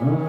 Hare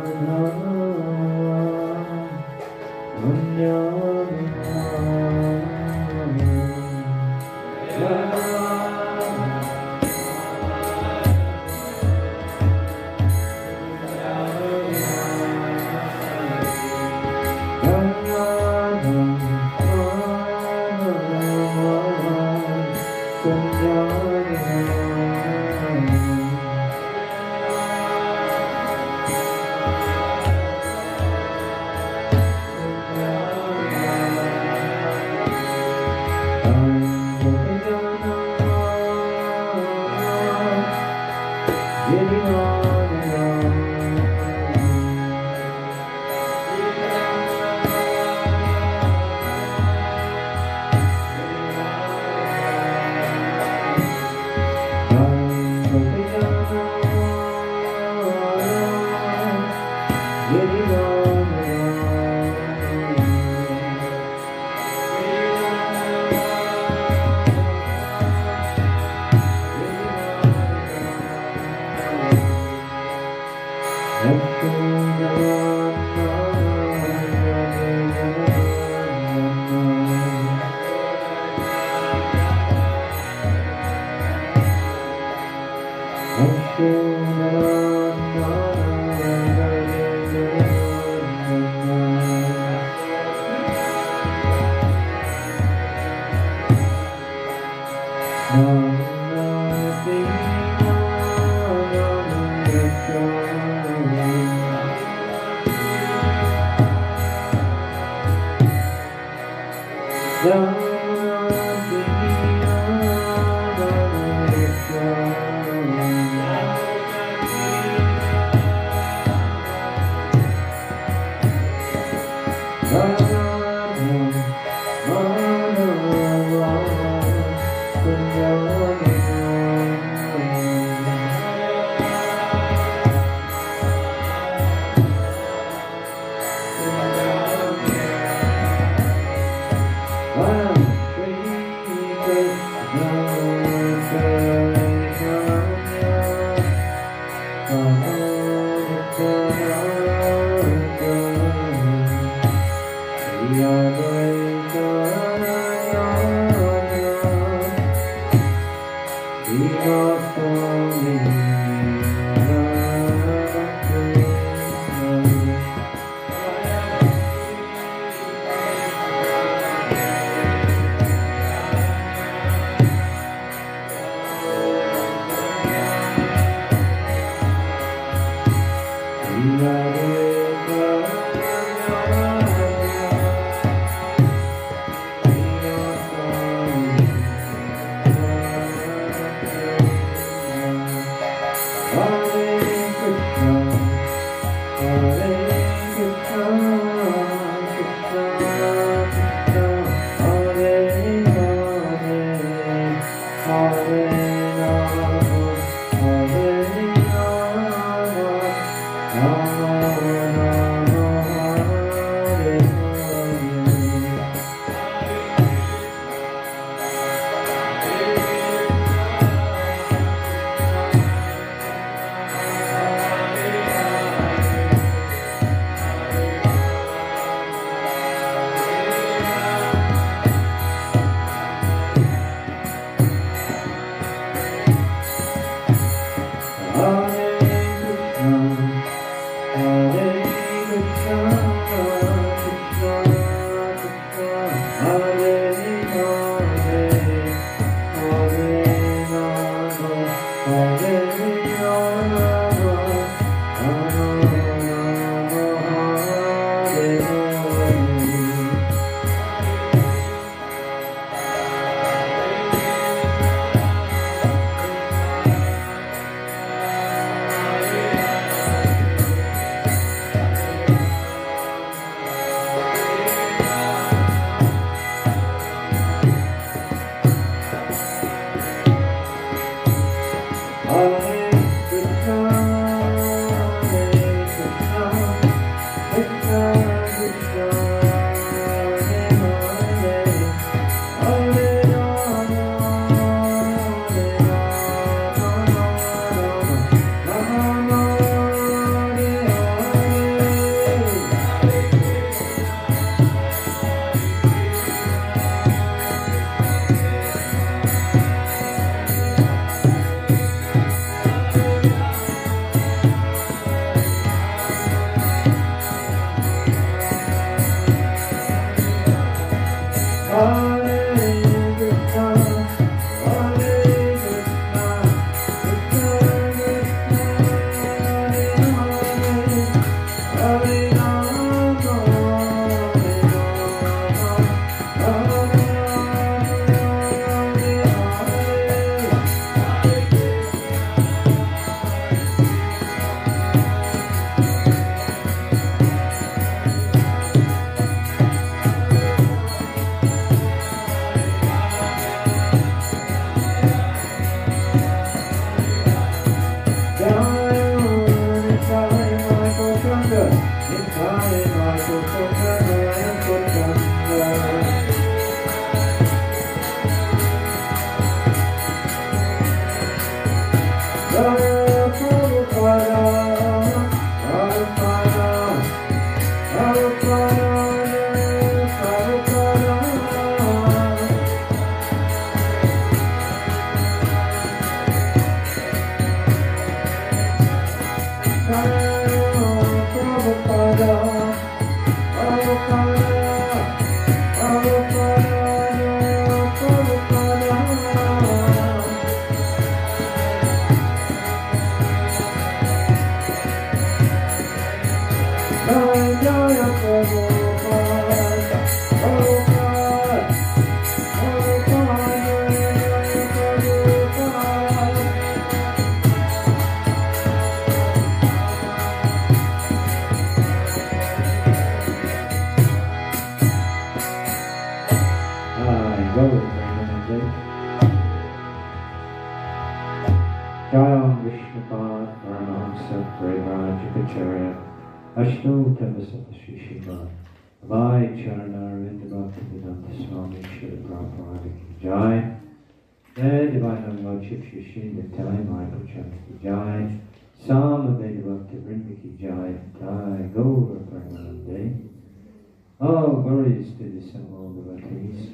All glories to the assembled devotees.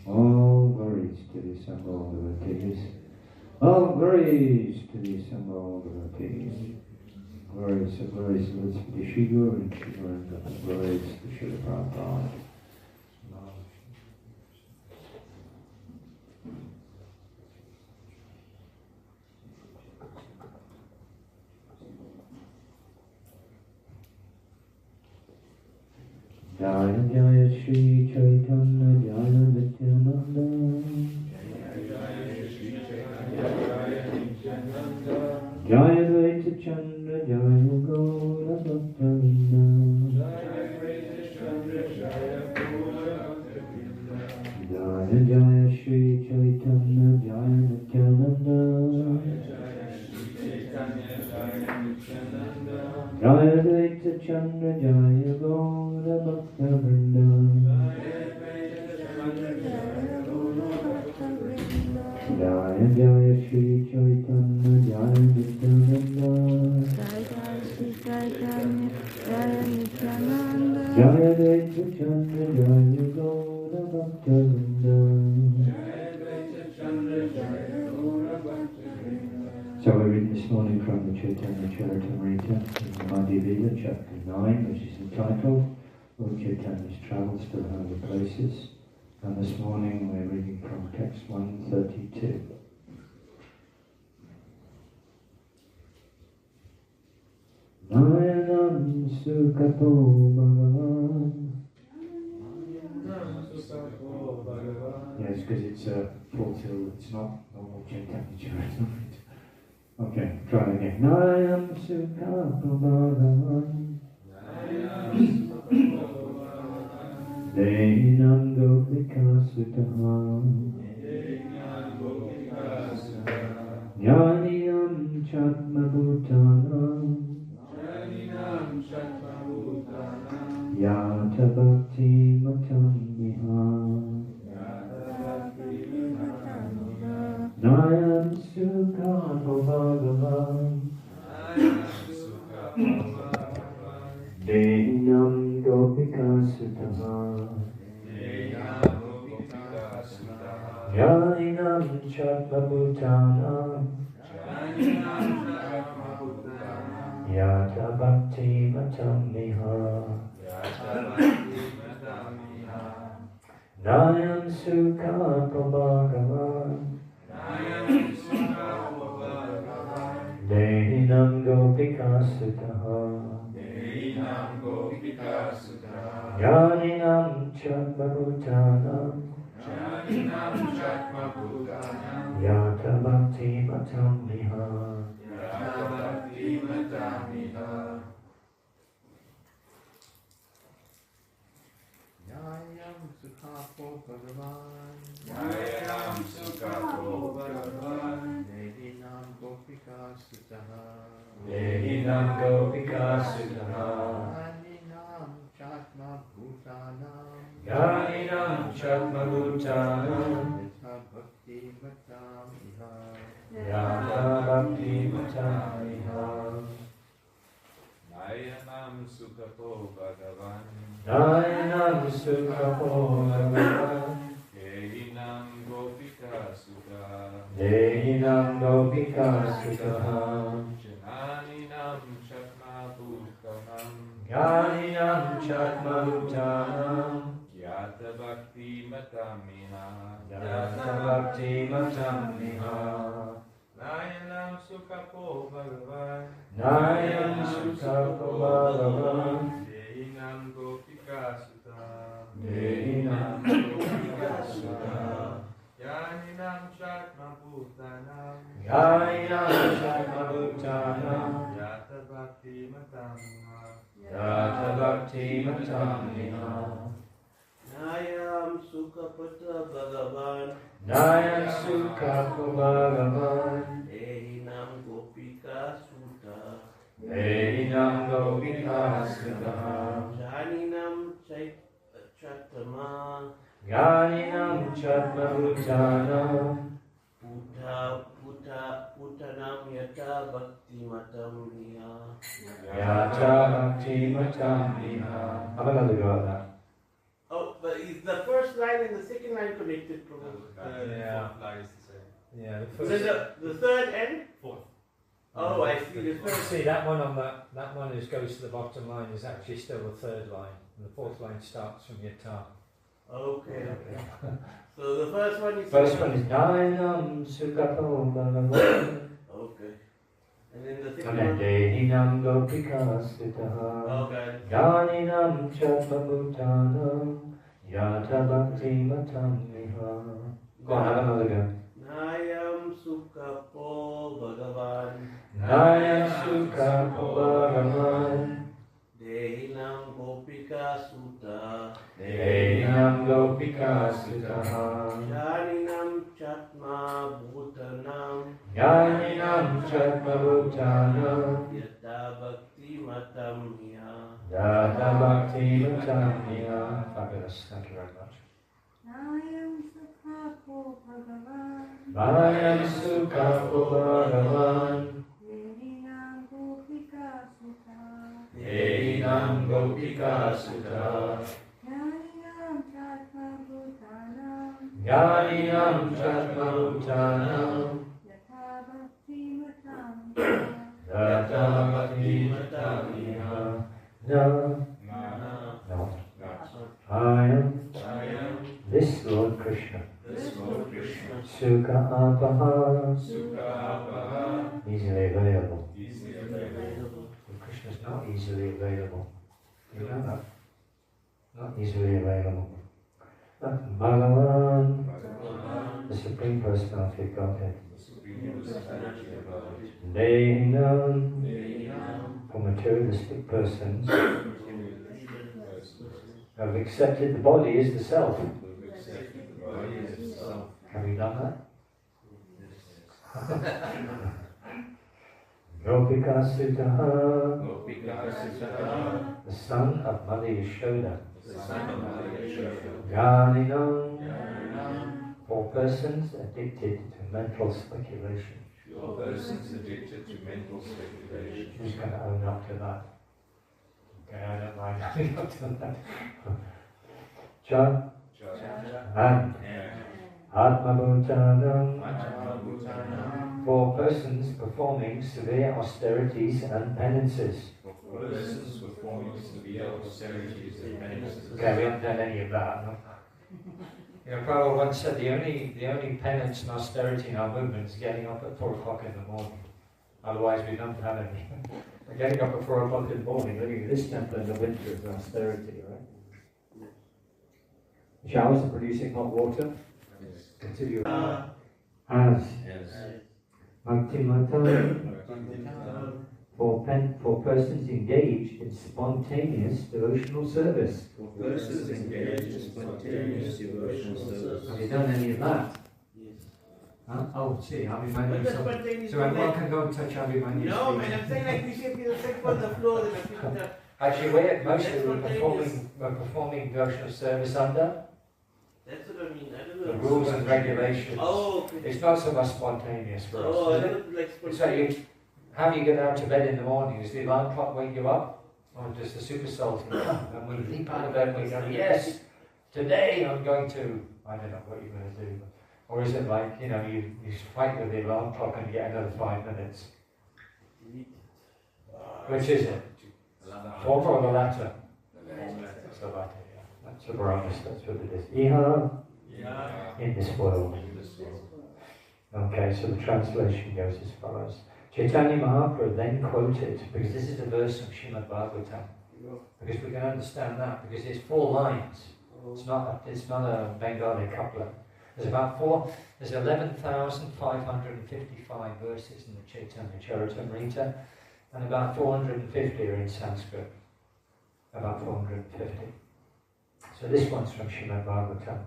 All glories to the assembled devotees. All glories to the assembled devotees. Glories of glories to the Shri Guru and Shri Guru. Glories to Shri Prabhupada. Jaya Jaya Shri Caitanya Jaya Nityananda. Jaya Advaita Chandra Jaya Gaura Bhaktavinda. Jaya Jaya Shri Caitanya Jaya Nityananda. Jaya Advaita Chandra Jaya Gaura Bhaktavinda. Jaya Jaya Shri Caitanya Jaya Nityananda. Jaya Advaita Chandra Jaya Gaura Bhaktavinda. So I read this morning from the Caitanya caritamrta in the Madhya chapter 9, which is entitled Lord Caitanya's Travels to the Holy Places. And this morning we're reading from text 132. Nayanam Sukapo Bhagavan. Yes, because it's a full till, it's not normal Caitanya caritamrta. Okay, try again. Nayanam Sukapo Bhagavan. Dehinam Gopika Sutaha. Jnaniyam Chatma Bhutanam. Yata Bhakti Matam Niha. Nayam Sukapo Bhagavan. Dehinam Gopika Sutaha. Jainam Chatma Bhutanam. Yata Bhakti Matam Niha. Nayam Sukapo Bhagavan. Dehinam Gopika Sutaha. Jnaninam Chatma Bhutanam. Yata Bhakti Matam Niha. Jayam Sukapo Bhagavan. Jayam Sukapo Bhagavan. Dehinam Gopika Sutaha. Dehinam Gopika Sutaha. Jnaninam Chatma Bhutanam. Jnaninam Chatma Bhutanam. Yata Bhakti Matam Iha. Yata Bhakti Matam Niha. Nayanam Sukapo Bhagavan. Nayanam Sukapo Bhagavan. Dehinam Gopika Sutaha. Dehinam Gopika Sutaha. Jnaninam Chatma Jnaninam Chatmabhutanam Yata Bhakti Matamiha Yata Bhakti Matamiha Nayanam Sukhapo Bhagavan Nayam Sukhapo Bhagavan Dehinam Gopika Sutta Dehinam Gopika Sutta Yaninam Chatma Bhutanam Jnaninam Chatmabhutanam Yata Bhakti Matamiha Yata Bhakti Matamiha Nayam Sukapata Bhagavan Nayam Sukhapo Bhagavan Dehinam Gopika Sutta Dehinam Gopika Sutta Janinam Chatama Jnaninam Chatmabhutanam Putanam Yata Bhakti Matam Niya Yata Bhakti Matamiha. Have another go at that. Oh, but is the first line and the second line connected, Prabhu? Yeah. Line is the same. Yeah, the So first. the third and? Fourth. Oh, I see. The You first. see that one on that one goes to the bottom line is actually still the third line, and the fourth line starts from yata. Okay. So the first one is. First one is Nayanam Sukhapo Bhagavan. Okay. And then the And second then one. Dehinam Gopika Sutta Okay. Jnaninam Chatmabhutanam Yata Bhakti Matamiha. Go on, have another go. Nayam Sukapo Bhagavan Nayam Sukhapo Bhagavan Dehinam Gopika Sutta Dehinam Gopika Sutta Janinam Chatma Bhutanam Jnaninam Chatmabhutanam Yata Bhakti Matam Hiya Yata Bhakti Matamiha. Fabulous, thank you very much. Nayam Sukhapo Bhagavan Nayam Sukhapo Bhagavan Dehinam Gopika Sutta Dehinam Gopika Sutta Jnaninam Chatmabhutanam Jnaninam Chatmabhutanam Yatha Bhakti Matam Yata Bhakti Matamiha. No, Na. no. Na. I am I am this Lord Krishna. this Lord Krishna. Sukha Apaha. Sukha Apaha. Easily available. Easily available. But Krishna's not easily available. You know that? Not easily available. Bhagavan, Bhagavan. the Supreme Personality of Godhead. The Supreme Personality of God. Dehinam, Dehinam. for materialistic persons, Persons. have accepted the body as the self. Who accepted the body as itself. Have you done that? Gopika Sutta, Gopika Sutta. the son of Mother Yashoda. The son of Madhya. Jnaninam, Yaninam. for persons addicted to mental speculation. For persons addicted to mental speculation. Who's going to own up to that? Okay, I don't mind owning up to that. Cha and Atmabhutanam, Atmabhutanam. for persons performing severe austerities and penances. For persons performing severe austerities and penances. Okay, we haven't done any of that. No? You know, Prabhupada once said the only penance and austerity in our movement is getting up at 4 o'clock in the morning. Otherwise, we don't have any. Getting up at 4 o'clock in the morning, living in this temple in the winter is austerity, right? Showers are producing hot water. Yes. Continue. As Yes. Bhaktimata, for persons engaged in spontaneous devotional service. For persons engaged in spontaneous devotional service. Have you done any of that? Yes. Huh? Oh, see, But Abhimanyu. the So, spontaneous so everyone like, can go and touch Abhimanyu. no, man, I'm saying like we should be like on the floor and the people that. Actually, mostly That's we're performing devotional service under That's what I mean. I don't the know. rules and regulations. Oh, okay. It's not so much spontaneous for Oh, us. I Is it? don't like So spontaneous. how do you get out of bed in the morning? Does the alarm clock wake you up? Or does the super soul and we leap out of bed and we go, yes, today I'm going to, I don't know what you're going to do. Or is it like, you fight with the alarm clock and you get another 5 minutes? Which is it? Former or the latter? The latter. That's the latter, yeah. That's the brightness, that's what it is. Iha, in this world. Okay, so the translation goes as follows. Caitanya Mahaprabhu then quoted, because this is a verse from Srimad Bhagavatam, because we can understand that, because it's 4 lines. It's not a Bengali couplet. There's 11,555 verses in the Caitanya caritamrta, and about 450 are in Sanskrit. About 450. So this one's from Srimad Bhagavatam.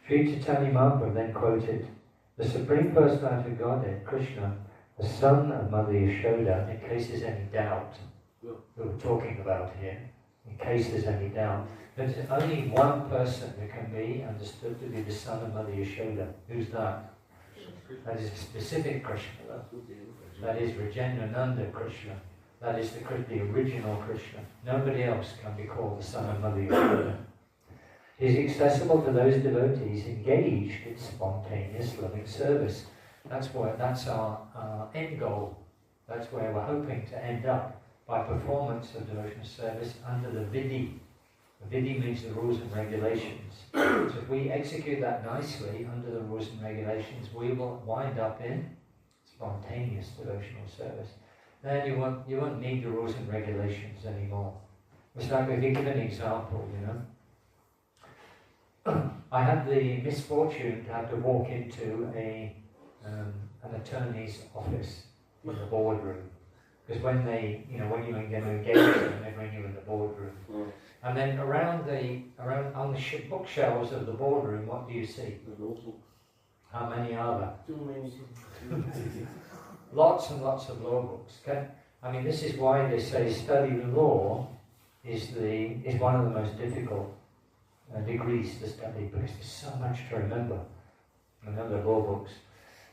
Sri Caitanya Mahaprabhu then quoted, the Supreme Personality of Godhead, Krishna, the son of Mother Yashoda, in case there's any doubt, who we're talking about here, in case there's any doubt, there's only one person who can be understood to be the son of Mother Yashoda. Who's that? That is a specific Krishna. That is Rajendrananda Krishna. That is the original Krishna. Nobody else can be called the son of Mother Yashoda. He is accessible to those devotees engaged in spontaneous loving service. That's our end goal. That's where we're hoping to end up, by performance of devotional service under the vidhi. The vidhi means the rules and regulations. So if we execute that nicely under the rules and regulations, we will wind up in spontaneous devotional service. Then you won't need the rules and regulations anymore. It's like, if you give an example, I had the misfortune to have to walk into an attorney's office in the boardroom. Because when you're going to engage them, they bring you in the boardroom. And then on the bookshelves of the boardroom, what do you see? How many are there? Too many. Lots and lots of law books. Okay? I mean, this is why they say study the law is one of the most difficult degrees to study, because there's so much to remember. Remember law books.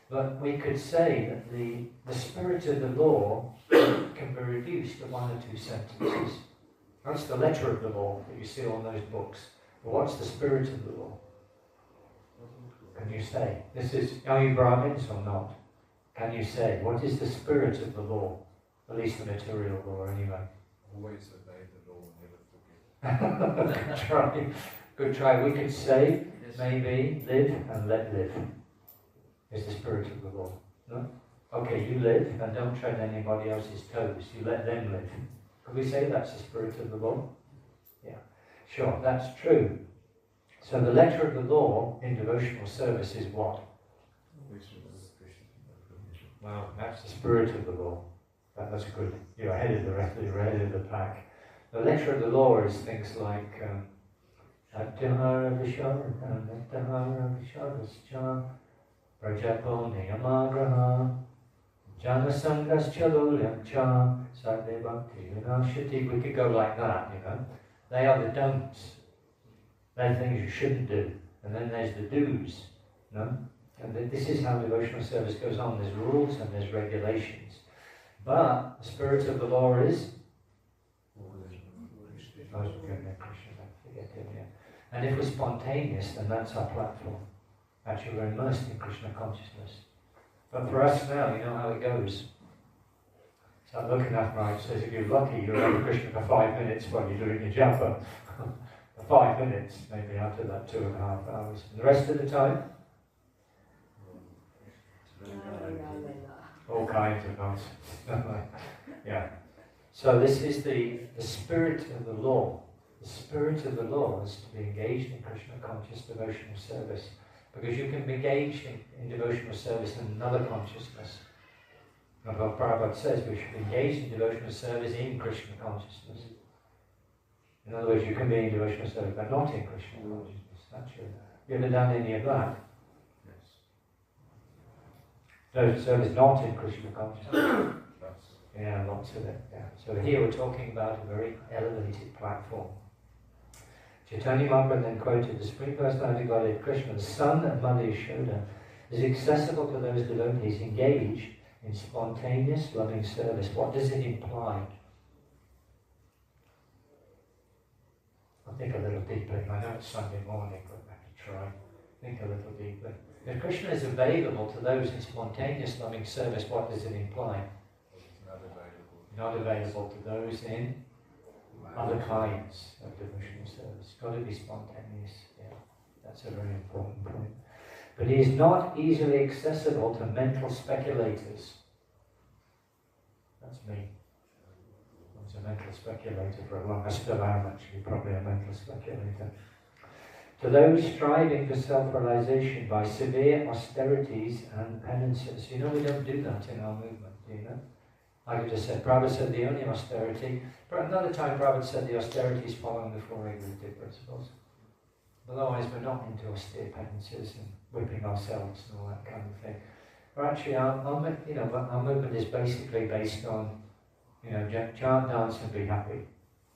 But we could say that the spirit of the law can be reduced to 1 or 2 sentences. That's the letter of the law that you see on those books. But what's the spirit of the law? Can you say? Are you Brahmins or not? Can you say, what is the spirit of the law? At least the material law, anyway. Always obey the law, never forget. Good try. Good try. We could say, maybe, live and let live. Is the spirit of the law. No? Okay, you live and don't tread anybody else's toes. You let them live. Could we say that's the spirit of the law? Yeah. Sure, that's true. So the letter of the law in devotional service is what? Well, that's the spirit of the law. That's good. You're ahead of the rest of the pack. The letter of the law is things like Atyahara Vishara, Atyahara Vishara, Prajapo Niyamagraha, Janasangas Chalulya Cha, Sadhe Bhakti Vinashati. We could go like that, They are the don'ts. They're things you shouldn't do. And then there's the do's, And this is how devotional service goes on. There's rules and there's regulations. But the spirit of the law is? And if we're spontaneous, then that's our platform. Actually, we're immersed in Krishna consciousness. But for us now, you know how it goes. It's like looking at right, says if you're lucky, you're around Krishna for 5 minutes while you're doing your japa. For 5 minutes, maybe after that 2.5 hours. And the rest of the time? All kinds of nonsense. Yeah. So this is the spirit of the law. The spirit of the law is to be engaged in Krishna conscious devotional service. Because you can be engaged in devotional service in another consciousness. And what Prabhupada says, we should be engaged in devotional service in Krishna consciousness. In other words, you can be in devotional service but not in Krishna consciousness. That's true. You ever done any of that? Devotional service not in Krishna consciousness. Yeah, lots of it. Yeah. So here we're talking about a very elevated platform. Caitanya Mahaprabhu then quoted, the Supreme Personality of Godhead Krishna, the son of Mother Yashoda, is accessible to those devotees engaged in spontaneous loving service. What does it imply? I'll think a little deeply. I know it's Sunday morning, but I have to try. Think a little deeply. If Krishna is available to those in spontaneous loving service, what does it imply? It's not available. Not available to those in other kinds of devotional service. It's got to be spontaneous. Yeah, that's a very important point. But he is not easily accessible to mental speculators. That's me. I was a mental speculator for a long time. I still am actually, probably a mental speculator. To those striving for self-realization by severe austerities and penances. You know, we don't do that in our movement, do you know? Like I just said, Prabhupada said the only austerity, but another time Prabhupada said the austerity is following the four regulative principles. Otherwise we're not into austere penances and whipping ourselves and all that kind of thing. But actually our movement is basically based on, chant, dance and be happy.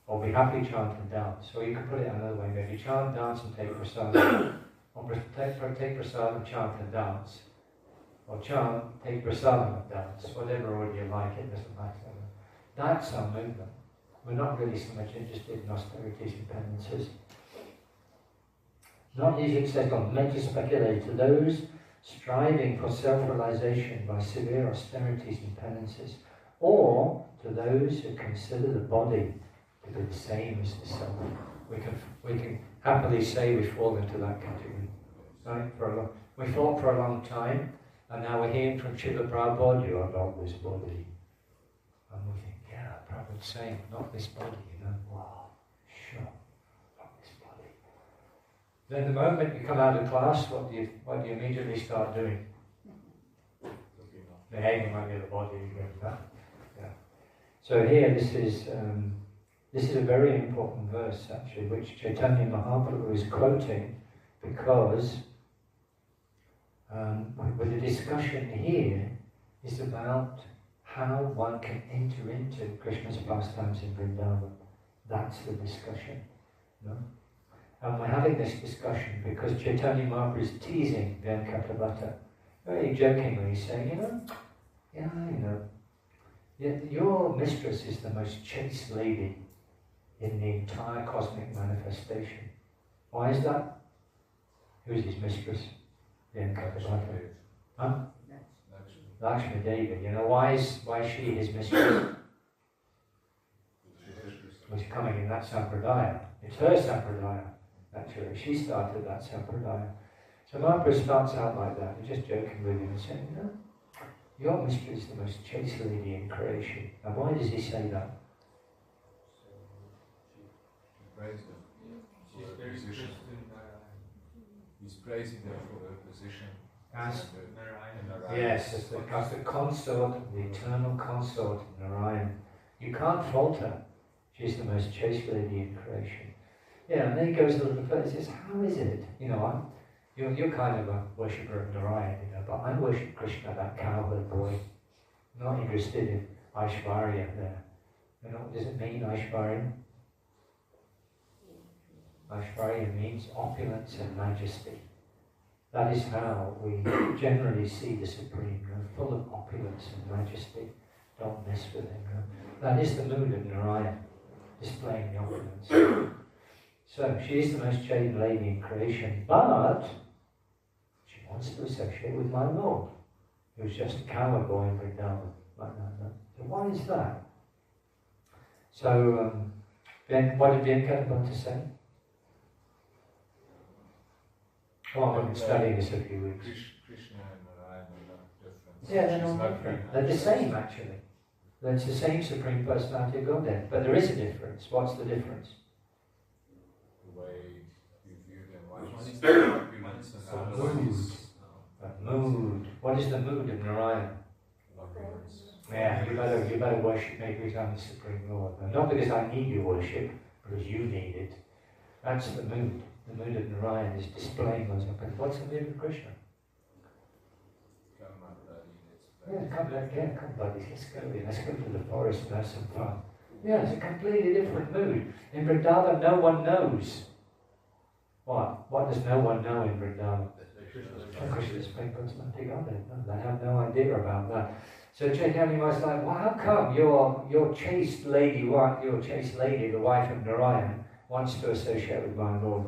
Or be happy, chant and dance. Or you could put it another way, maybe chant, dance and take prasadam. Or take prasadam, chant and dance. Or chant, take prasadam and dance. Whatever order you like, it doesn't matter. That's our movement. We're not really so much interested in austerities and penances. Not easy to say on mental speculator, those striving for self-realization by severe austerities and penances, or to those who consider the body to be the same as the self. We can happily say we fall into that category. Right? We thought for a long time, and now we're hearing from Srila Prabhupada, you are not this body. And we think, yeah, Prabhupada's saying, not this body, wow, sure, not this body. Then the moment you come out of class, what do you immediately start doing? Behaving like you're the body again. Yeah. So here, this is a very important verse, actually, which Caitanya Mahaprabhu is quoting, because with the discussion here is about how one can enter into Krishna's pastimes in Vrindavan. That's the discussion. No? And we're having this discussion because Caitanya Mahaprabhu is teasing Venkatavata, very jokingly saying, your mistress is the most chaste lady in the entire cosmic manifestation. Why is that? Who's his mistress? Venkatavata. Huh? Lakshmi Devi. Why is she his mistress? Well, she's coming in that sampradaya. It's her sampradaya, actually. She started that sampradaya. So Mahaprabhu starts out like that, he's just joking with him and saying, your mistress is the most chaste lady in creation. And why does he say that? He's praising her for her position. Yes, as the consort, the eternal consort of Narayan. You can't fault her. She's the most chaste lady in creation. Yeah, and then he goes a little further. He says, how is it? You're kind of a worshipper of Narayan, but I worship Krishna, that cowherd boy. I'm not interested in Aishvarya there. What does it mean, Aishvarya? Aishvarya means opulence and majesty. That is how we generally see the Supreme, full of opulence and majesty. Don't mess with him. That is the mood of Narayan, displaying the opulence. So, she is the most chaste lady in creation, but she wants to associate with my Lord, who's just a coward boy in Vrindavan. So why is that? So, what did Venkatavata say? Well, I've been studying this a few weeks. Krishna and Narayan are not different. Yeah, they're not different. They're the same, actually. It's the same Supreme Personality of Godhead, but there is a difference. What's the difference? The way you view them. One is the arguments and the mood. Mood. What is the mood of Narayan? Yeah, you better worship me because I'm the Supreme Lord. Not because I need your worship, because you need it. That's the mood. The mood of Narayan is displaying those up. What's the mood of Krishna? Come buddy, let's go to the forest and have some fun. Yeah, it's a completely different mood. In Vrindavan, no one knows. What? What does no one know in Vrindavan? Krishna's Personality Godhead. They have no idea about that. So Caitanya was like, well, how come your chaste lady, the wife of Narayan, wants to associate with my Lord?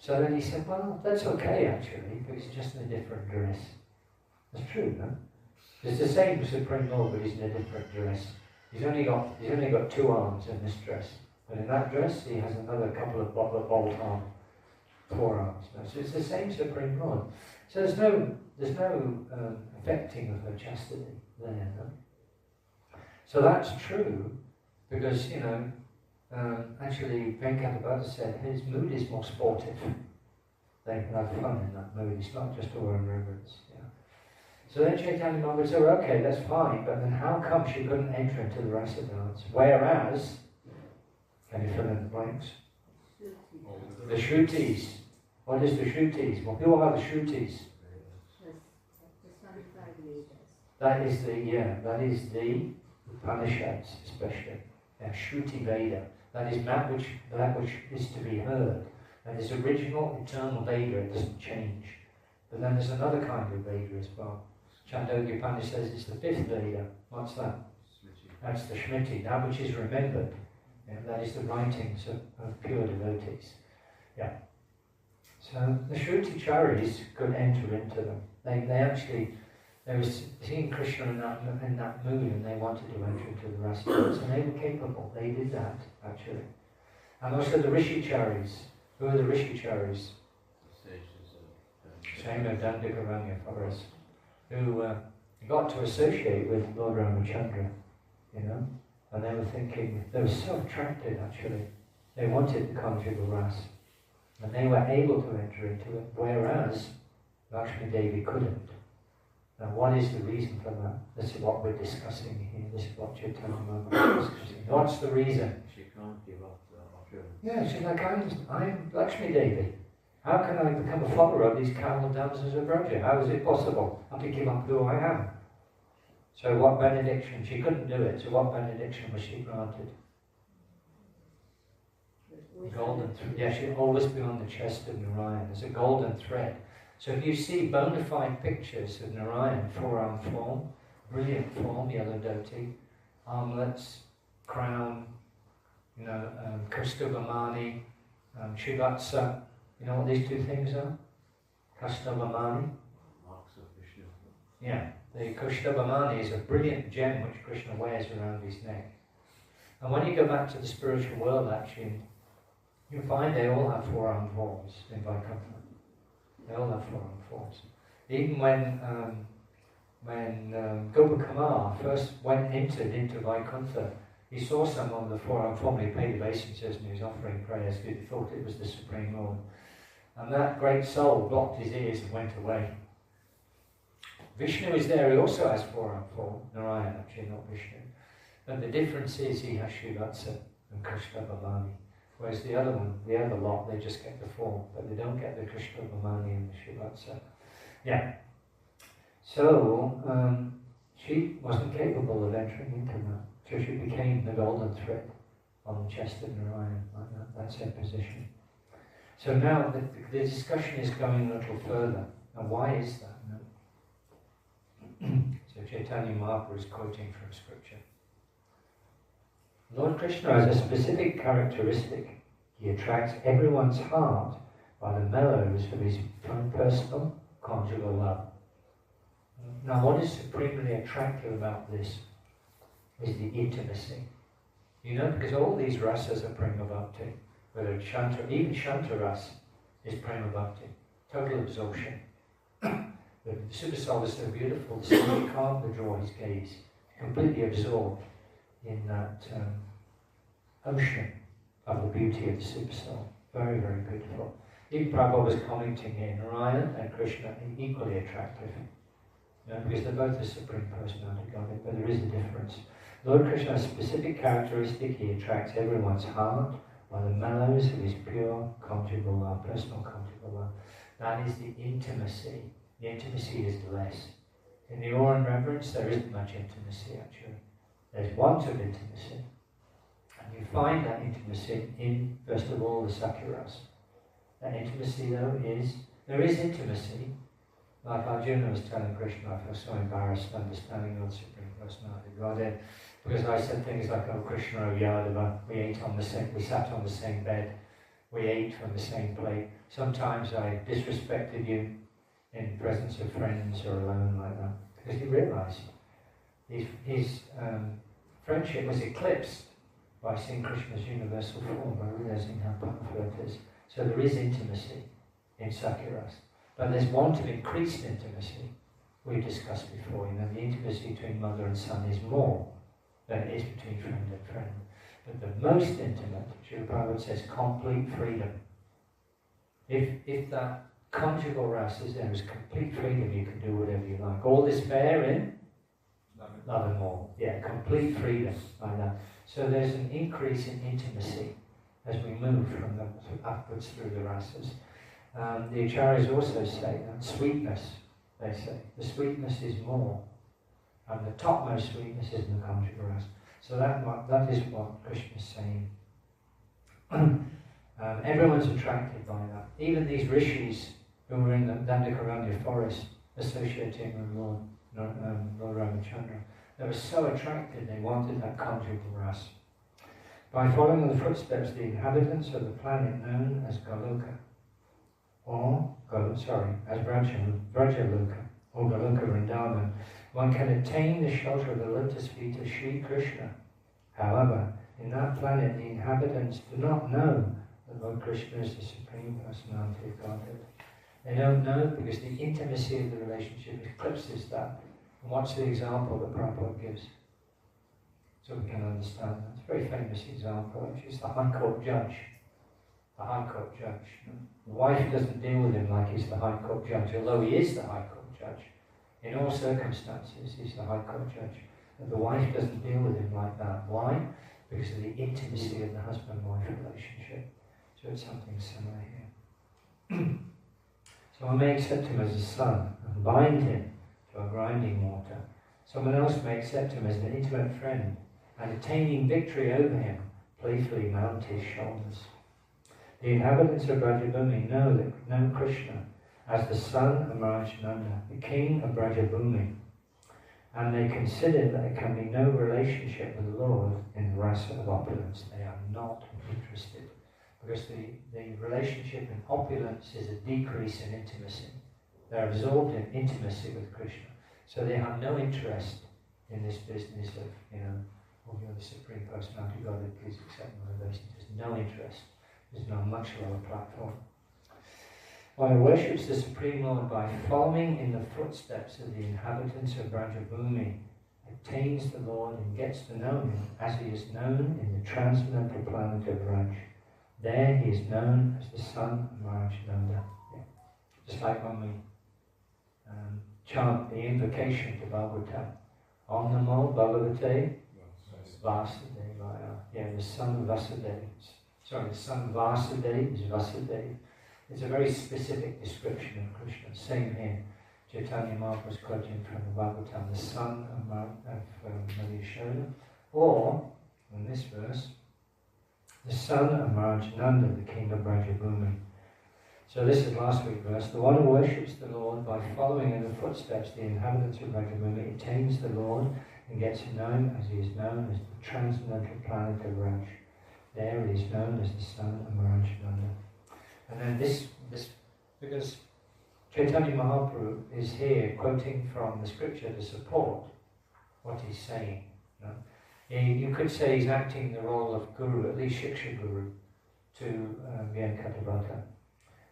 So then he said, well, that's okay actually, because it's just in a different dress. That's true, no? It's the same Supreme Lord, but he's in a different dress. He's only got 2 arms in this dress. But in that dress, he has another couple of bolt-on forearms. So it's the same Supreme Lord. So there's no affecting of her chastity there. No? So that's true, because actually Venkatapada said his mood is more sportive. They can have fun in that mood. It's not just awe and reverence. Yeah. So then Caitanya Mahaprabhu said, well, okay, that's fine, but then how come she couldn't enter into the rasa dance? Whereas, can you fill in the blanks? The Shrutis. What is the Shrutis? Well, who are the Shrutis? That is the Upanishads, especially. Shruti Veda. That is that which is to be heard. That is original, eternal Veda, it doesn't change. But then there's another kind of Veda as well. Chandogya Upanishad says it's the fifth Veda. What's that? That's the Smriti, that which is remembered. That is the writings of pure devotees. Yeah. So the Shruti Charis could enter into them. They were seeing Krishna in that mood, and they wanted to enter into the rasa dance, and they were capable. They did that, actually. And also the Rishi Charis. Who are the Rishi Charis? Shema Dandakaranya Forest, who got to associate with Lord Ramachandra, and they were thinking, they were so attracted actually. They wanted the conjugal ras, and they were able to enter into it, whereas Lakshmi Devi couldn't. Now what is the reason for that? This is what we're discussing here, this is what Chaitanya Mahaprabhu is discussing. What's the reason? She can't give up the opulence. Yeah, she's like, I'm Lakshmi Devi. How can I become a follower of these camel dancers of Braja? How is it possible? I have to give up who I am. So what benediction? She couldn't do it, so what benediction was she granted? Golden thread. Yeah, she'd always be on the chest of Narayan. There's a golden thread. So if you see bona fide pictures of Narayan, forearm form, brilliant form, yellow dhoti, armlets, crown, Kaustubhamani, Shivatsa. You know what these two things are? Kaustubhamani. Marks of Vishnu. Yeah, the Kaustubhamani is a brilliant gem which Krishna wears around his neck. And when you go back to the spiritual world, actually, you find they all have forearm forms in Vaikuntha. They all have forearm forms. Even when Gopakumar first entered into Vaikuntha, he saw some on the forearm form. He paid obeisances and he was offering prayers because he thought it was the Supreme Lord. And that great soul blocked his ears and went away. Vishnu is there, he also has forearm form. Narayan actually, not Vishnu. But the difference is he has Shivatsa and Kaustubhamani. Whereas the other lot, they just get the form, but they don't get the Kaustubhamani and the Shivatsa. Yeah. So, she wasn't capable of entering into that. So she became the golden thread on the chest of Narayan. Like that. That's her position. So now the discussion is going a little further. Now why is that? No? So Chaitanya Mahaprabhu is quoting from scripture. Lord Krishna has a specific characteristic. He attracts everyone's heart by the mellows of his personal conjugal love. Now what is supremely attractive about this is the intimacy. Because all these rasas are prema bhakti. Whether it's Shanta, even Shanta ras is prema bhakti. Total absorption. The Super Soul is so beautiful, so you can't withdraw his gaze. Completely absorbed in that ocean of the beauty of the Super Soul. Very, very beautiful. Even Prabhupada was commenting here, Narayan and Krishna are equally attractive. Because they're both the Supreme Personality of Godhead, but there is a difference. Lord Krishna has a specific characteristic. He attracts everyone's heart by the mellows of his pure conjugal love, personal conjugal love. That is the intimacy. The intimacy is less. In the awe and reverence, there isn't much intimacy actually. There's want of intimacy. And you find that intimacy in, first of all, the Sakyaras. That intimacy, though, there is intimacy. Like Arjuna was telling Krishna, I feel so embarrassed understanding of the Supreme Personality of Godhead, because I said things like, oh Krishna, oh Yadava, we sat on the same bed, we ate from the same plate. Sometimes I disrespected you in presence of friends or alone like that, because he realized his friendship was eclipsed by seeing Krishna's universal form, by realizing how powerful it is. So there is intimacy in Sakya-rasa. But there's want of increased intimacy. We've discussed before, the intimacy between mother and son is more than it is between friend and friend. But the most intimate, Srila Prabhupada says, complete freedom. If that conjugal rasa is there, is complete freedom, you can do whatever you like. All this bearing, love and more. Yeah, complete freedom, like that. So there's an increase in intimacy as we move from upwards through the rasas. The acharyas also say that sweetness, they say, the sweetness is more, and the topmost sweetness is in the conjugal rasa. So that is what Krishna is saying. Everyone's attracted by that. Even these rishis who were in the Dandakaranya forest associating with Lord Ramachandra, they were so attracted they wanted that conjugal rasa. By following the footsteps of the inhabitants of the planet known as Goloka, as Brajaluka, or Goloka Vrindavan, one can attain the shelter of the lotus feet of Sri Krishna. However, in that planet the inhabitants do not know that Lord Krishna is the Supreme Personality of Godhead. They don't know because the intimacy of the relationship eclipses that. And what's the example that Prabhupada gives? So we can understand that. It's a very famous example, actually. It's the High Court judge. The High Court judge. The wife doesn't deal with him like he's the High Court judge, although he is the High Court judge. In all circumstances, he's the High Court judge. And the wife doesn't deal with him like that. Why? Because of the intimacy of the husband-wife relationship. So it's something similar here. So I may accept him as a son and bind him to a grinding mortar. Someone else may accept him as an intimate friend and, attaining victory over him, playfully mount his shoulders. The inhabitants of Brajabhumi know Krishna as the son of Maharaj Nanda, the king of Brajabhumi, and they consider that there can be no relationship with the Lord in the rasa of opulence. They are not interested, because the relationship in opulence is a decrease in intimacy. They're absorbed in intimacy with Krishna, so they have no interest in this business of, oh, you're the Supreme Personality, God, please accept my obeisance. There's no interest. There's no much lower platform. One worships the Supreme Lord by following in the footsteps of the inhabitants of Brajabhumi, attains the Lord and gets to know him as he is known in the transcendental planet of Raj. There he is known as the son of Maharaj Nanda. Yeah. Just like when we chant the invocation to Bhagavatam. Om Namo Bhagavate Vasudevaya. Yeah, the son of Vasudeva. The son of Vasudeva is Vasudeva. It's a very specific description of Krishna. Same here. Caitanya Mahaprabhu was quoting from the Bhagavatam, the son of Madhya Shoda. Or, in this verse, the son of Maharaj Nanda, the king of Brajabhumi. So this is last week's verse. The one who worships the Lord by following in the footsteps the inhabitants of Brajabhumi attains the Lord and gets to know him as he is known as the transcendental planet of Raj. There he is known as the son of Maharaj Nanda. And then this because Caitanya Mahaprabhu is here quoting from the scripture to support what he's saying. You could say he's acting the role of guru, at least Shiksha Guru, to Venkatavrata.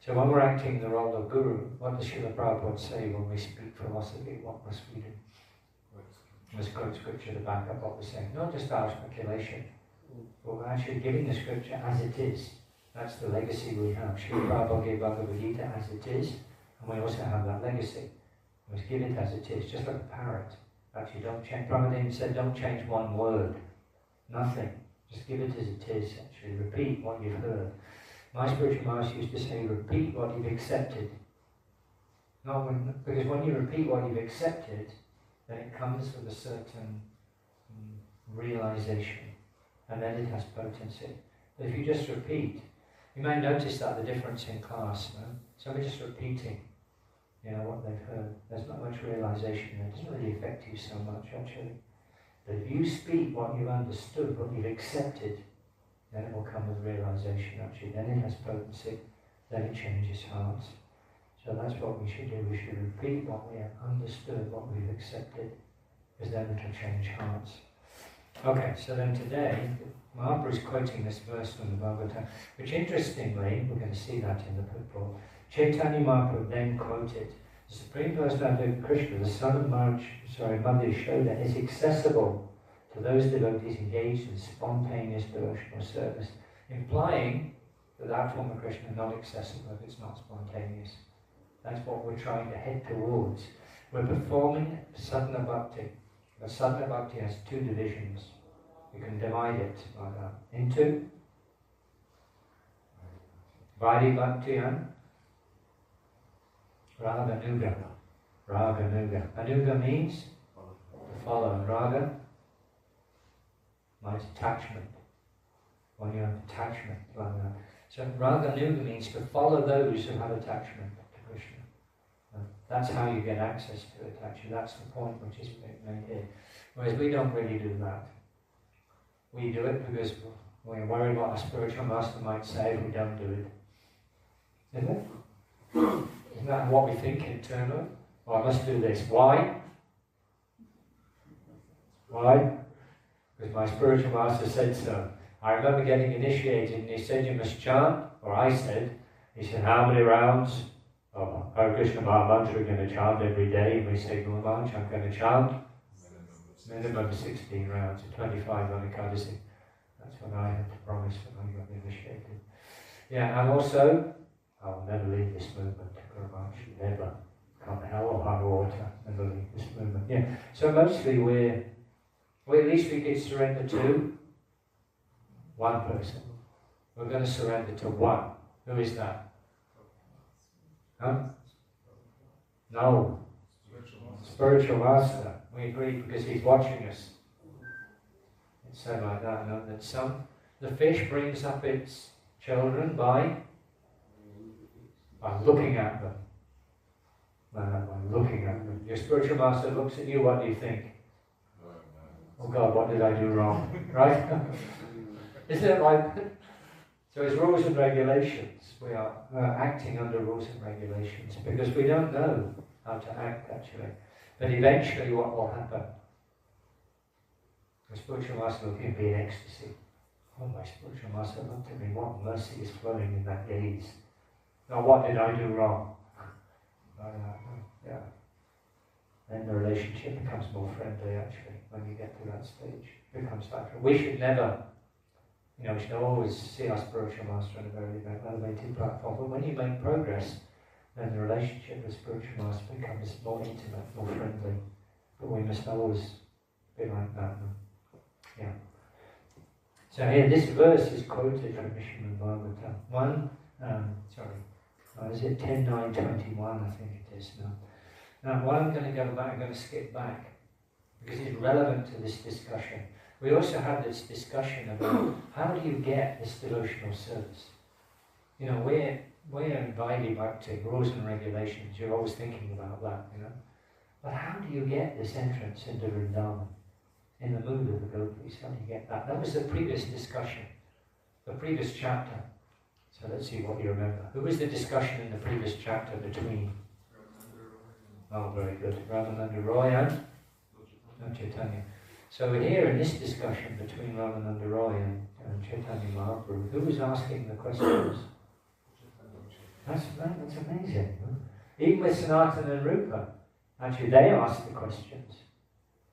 So when we're acting the role of guru, what does Srila Prabhupada say when we speak philosophy? What must we do? We must quote scripture to back up what we're saying. Not just our speculation, but we're actually giving the scripture as it is. That's the legacy we have. Srila Prabhupada gave Bhagavad Gita as it is, and we also have that legacy. We must give it as it is, just like a parrot. Actually, don't change. Prabhupada said, don't change one word. Nothing. Just give it as it is, actually. Repeat what you've heard. My spiritual master used to say, repeat what you've accepted. Because when you repeat what you've accepted, then it comes with a certain realization, and then it has potency. But if you just repeat, you may notice that the difference in class. Somebody just repeating, what they've heard. There's not much realization there. It doesn't really affect you so much, actually. But if you speak what you've understood, what you've accepted, then it will come with realization, actually. Then it has potency. Then it changes hearts. So that's what we should do. We should repeat what we have understood, what we've accepted, because then it will change hearts. Okay, so then today, Mahaprabhu is quoting this verse from the Bhagavatam, which interestingly, we're going to see that in the purport, Caitanya Mahaprabhu then quoted, the Supreme Personality of Krishna, the son of Madhya Yashoda, is accessible to those devotees engaged in spontaneous devotional service, implying that that form of Krishna is not accessible if it's not spontaneous. That's what we're trying to head towards. We're performing sadhana bhakti. But sadhana bhakti has two divisions. You can divide it like that into Vaidhi bhakti and Raga Nuga. Raga Nuga. Anuga means to follow, and Raga means attachment. When you have attachment like that. So Raga Nuga means to follow those who have attachment to Krishna. And that's how you get access to it actually. That's the point which is made here. Whereas we don't really do that. We do it because we're worried what our spiritual master might say if we don't do it. Isn't it? Isn't that what we think internally? Well, I must do this. Why? Why? Because my spiritual master said so. I remember getting initiated and he said you must chant, or I said, he said, how many rounds of Hare Krishna Maha Mantra are you going to chant every day? And we say, Guru Maharaj, I'm going to chant minimum 16 rounds, 25 on Ekadasi. That's what I had to promise when I got initiated. Yeah, and also, I'll never leave this movement, Guru Maharaj, never. Come hell or high water, never leave this movement. Yeah, so mostly we at least we get surrender to one person. We're going to surrender to one. Who is that? Huh? No. Spiritual master. We agree because he's watching us. It's said like that, no? That the fish brings up its children by looking at them. By looking at them. Your spiritual master looks at you, what do you think? Oh God, what did I do wrong? Right? Isn't it like... So it's rules and regulations. We are acting under rules and regulations because we don't know how to act actually. But eventually what will happen? The spiritual master will be in ecstasy. Oh, my spiritual master looked at me, what mercy is flowing in that gaze. Now what did I do wrong? Yeah. Then the relationship becomes more friendly actually when you get to that stage. It becomes better. We should never, we should always see our spiritual master on a very elevated platform. But when you make progress, then the relationship with spiritual master becomes more intimate, more friendly. But we must always be like that. Yeah. So here, this verse is quoted from Srimad Bhagavatam. Is it 10.9.21? I think it is now. Now, while I'm going to go back, I'm going to skip back because it's relevant to this discussion. We also have this discussion about how do you get this devotional service? We're in Vaidhi Bhakti, rules and regulations. You're always thinking about that, But how do you get this entrance into Vrindavan? In the mood of the gopis, how do you get that? That was the previous discussion, the previous chapter. So let's see what you remember. Who was the discussion in the previous chapter between? Oh, very good. Ramananda Roy and Caitanya. So here in this discussion between Ramananda Roy and Caitanya Mahaprabhu, who was asking the questions? That's amazing. Huh? Even with Sanatana and Rupa, actually they asked the questions.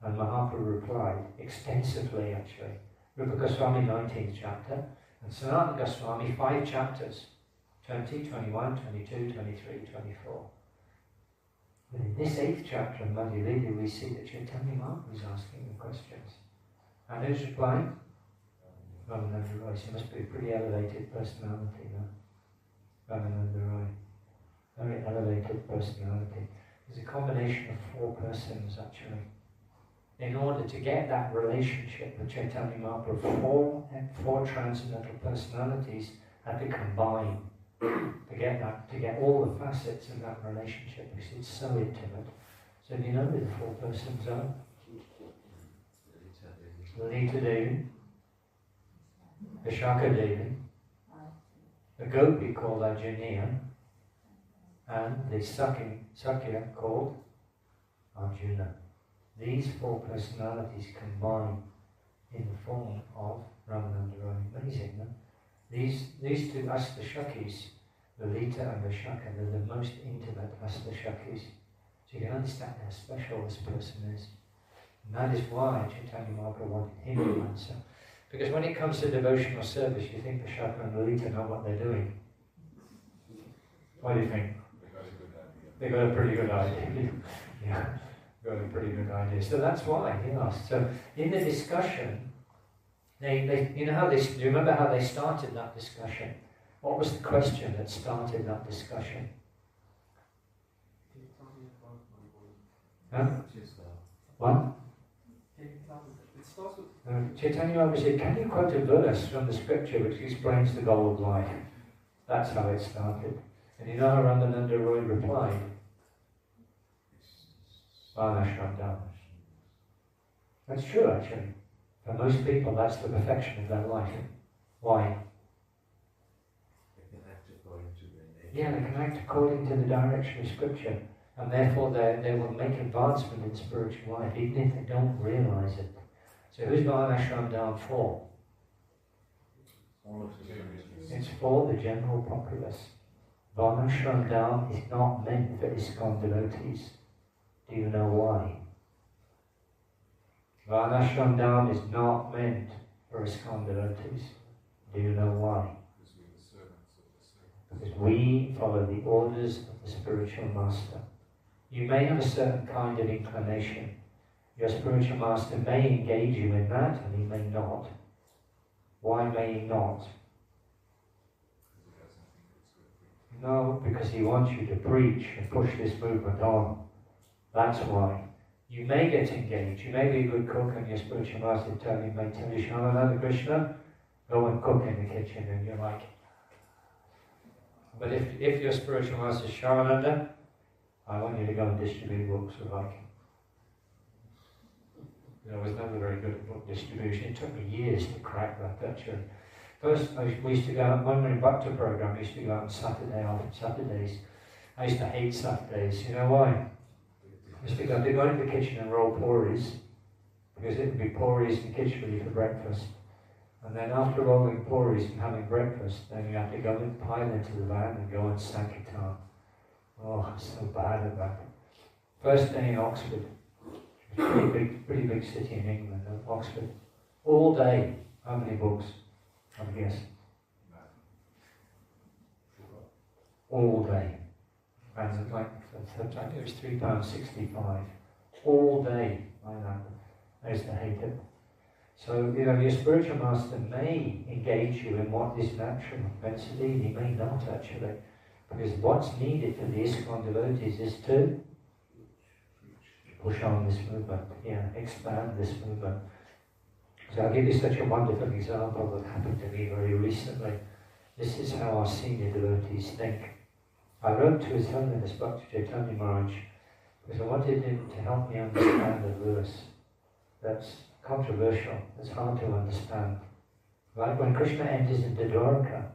And Mahaprabhu replied extensively actually. Rupa Goswami 19th chapter, and Sanatana Goswami 5 chapters. 20, 21, 22, 23, 24. But in this 8th chapter of Madhya Lila we see that Caitanya Mahaprabhu is asking the questions. And who's replying? Ramananda Roy. He must be a pretty elevated personality, no? Ramananda Roy. Very elevated personality. There's a combination of 4 persons actually. In order to get that relationship with Caitanya Mahaprabhu, 4 transcendental personalities had to combine to get all the facets of that relationship because it's so intimate. So do you know who the 4 persons are? Lalita Devi, Vishaka Devi, the gopi called Ajaniya, and the Sakya called Arjuna. These 4 personalities combine in the form of Ramananda Roy. Amazing, no? These two Astashakis, the Lita and the Shaka, they're the most intimate Astashakis. So you can understand how special this person is. And that is why Caitanya Mahaprabhu wanted him to answer. Because when it comes to devotional service, you think the Shaka and the Lita know what they're doing. What do you think? They got a pretty good idea. Yeah, got a pretty good idea. So that's why he asked. So in the discussion, they you know how they, do you remember how they started that discussion? What was the question that started that discussion? Huh? What? Caitanya Mahaprabhu said, can you quote a verse from the scripture which explains the goal of life? That's how it started. And you know how Ramananda Roy replied? Varnashram Dharma. That's true actually. For most people that's the perfection of their life. Why? They can act according to their nature. Yeah, they can act according to the direction of scripture. And therefore they will make advancement in spiritual life even if they don't realise it. So who's Varnashram Dharma for? All of the It's for the general populace. Varnashram Dharma is not meant for ISKCON devotees. Do you know why? Varnashram Dharma is not meant for ISKCON devotees. Do you know why? Because we follow the orders of the spiritual master. You may have a certain kind of inclination. Your spiritual master may engage you in that and he may not. Why may he not? No, because he wants you to preach and push this movement on. That's why. You may get engaged. You may be a good cook and your spiritual master may tell you, Shamananda Krishna, go and cook in the kitchen, and you're like. But if your spiritual master is Shamananda, I want you to go and distribute books of like. I was never very good at book distribution. It took me years to crack that actually. First, we used to go out, when we were in Bhakta program, we used to go out on Saturdays. I used to hate Saturdays. You know why? I used to go into the kitchen and roll puris, because it would be puris and khichdi for breakfast. And then after rolling puris and having breakfast, then you have to go and pile into the van and go and Sankirtan. Oh, I'm so bad at that. First day in Oxford. Pretty big city in England, Oxford. All day. How many books? I guess. All day. And like, I think it was £3.65. All day. I used to hate it. So, your spiritual master may engage you in what is natural, propensity, he may not actually. Because what's needed for the ISKCON devotees is to push on this movement, expand this movement. So I'll give you such a wonderful example that happened to me very recently. This is how our senior devotees think. I wrote to His Holiness Bhakti Caitanya Maharaj because I wanted him to help me understand a verse that's controversial, that's hard to understand. Like when Krishna enters into Dwarka,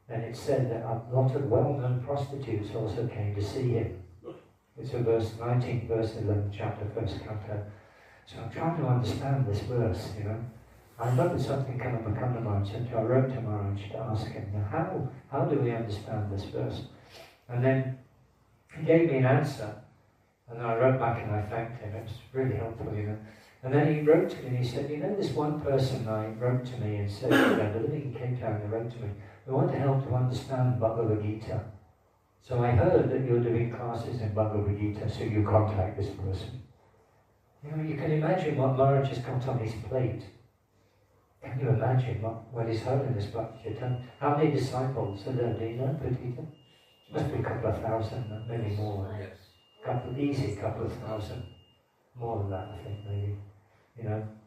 then it's said that a lot of well-known prostitutes also came to see him. It's a verse 19, verse 11, chapter 1st canto. So I'm trying to understand this verse, I remember something coming from Maharaj, so I wrote to Maharaj to ask him, how do we understand this verse? And then he gave me an answer, and then I wrote back and I thanked him. It was really helpful, And then he wrote to me and he said, this one person I wrote to me and said, they're living in Cape Town, they wrote to me, we want to help to understand Bhagavad Gita. So I heard that you're doing classes in Bhagavad Gita, so you contact this person. You can imagine what Maharaj has got on his plate. Can you imagine what His Holiness Bhakti Caitanya? How many disciples are there? Do you know, Petita? Must be a couple of thousand, maybe more. Yes. Easy couple of thousand. More than that, I think, maybe.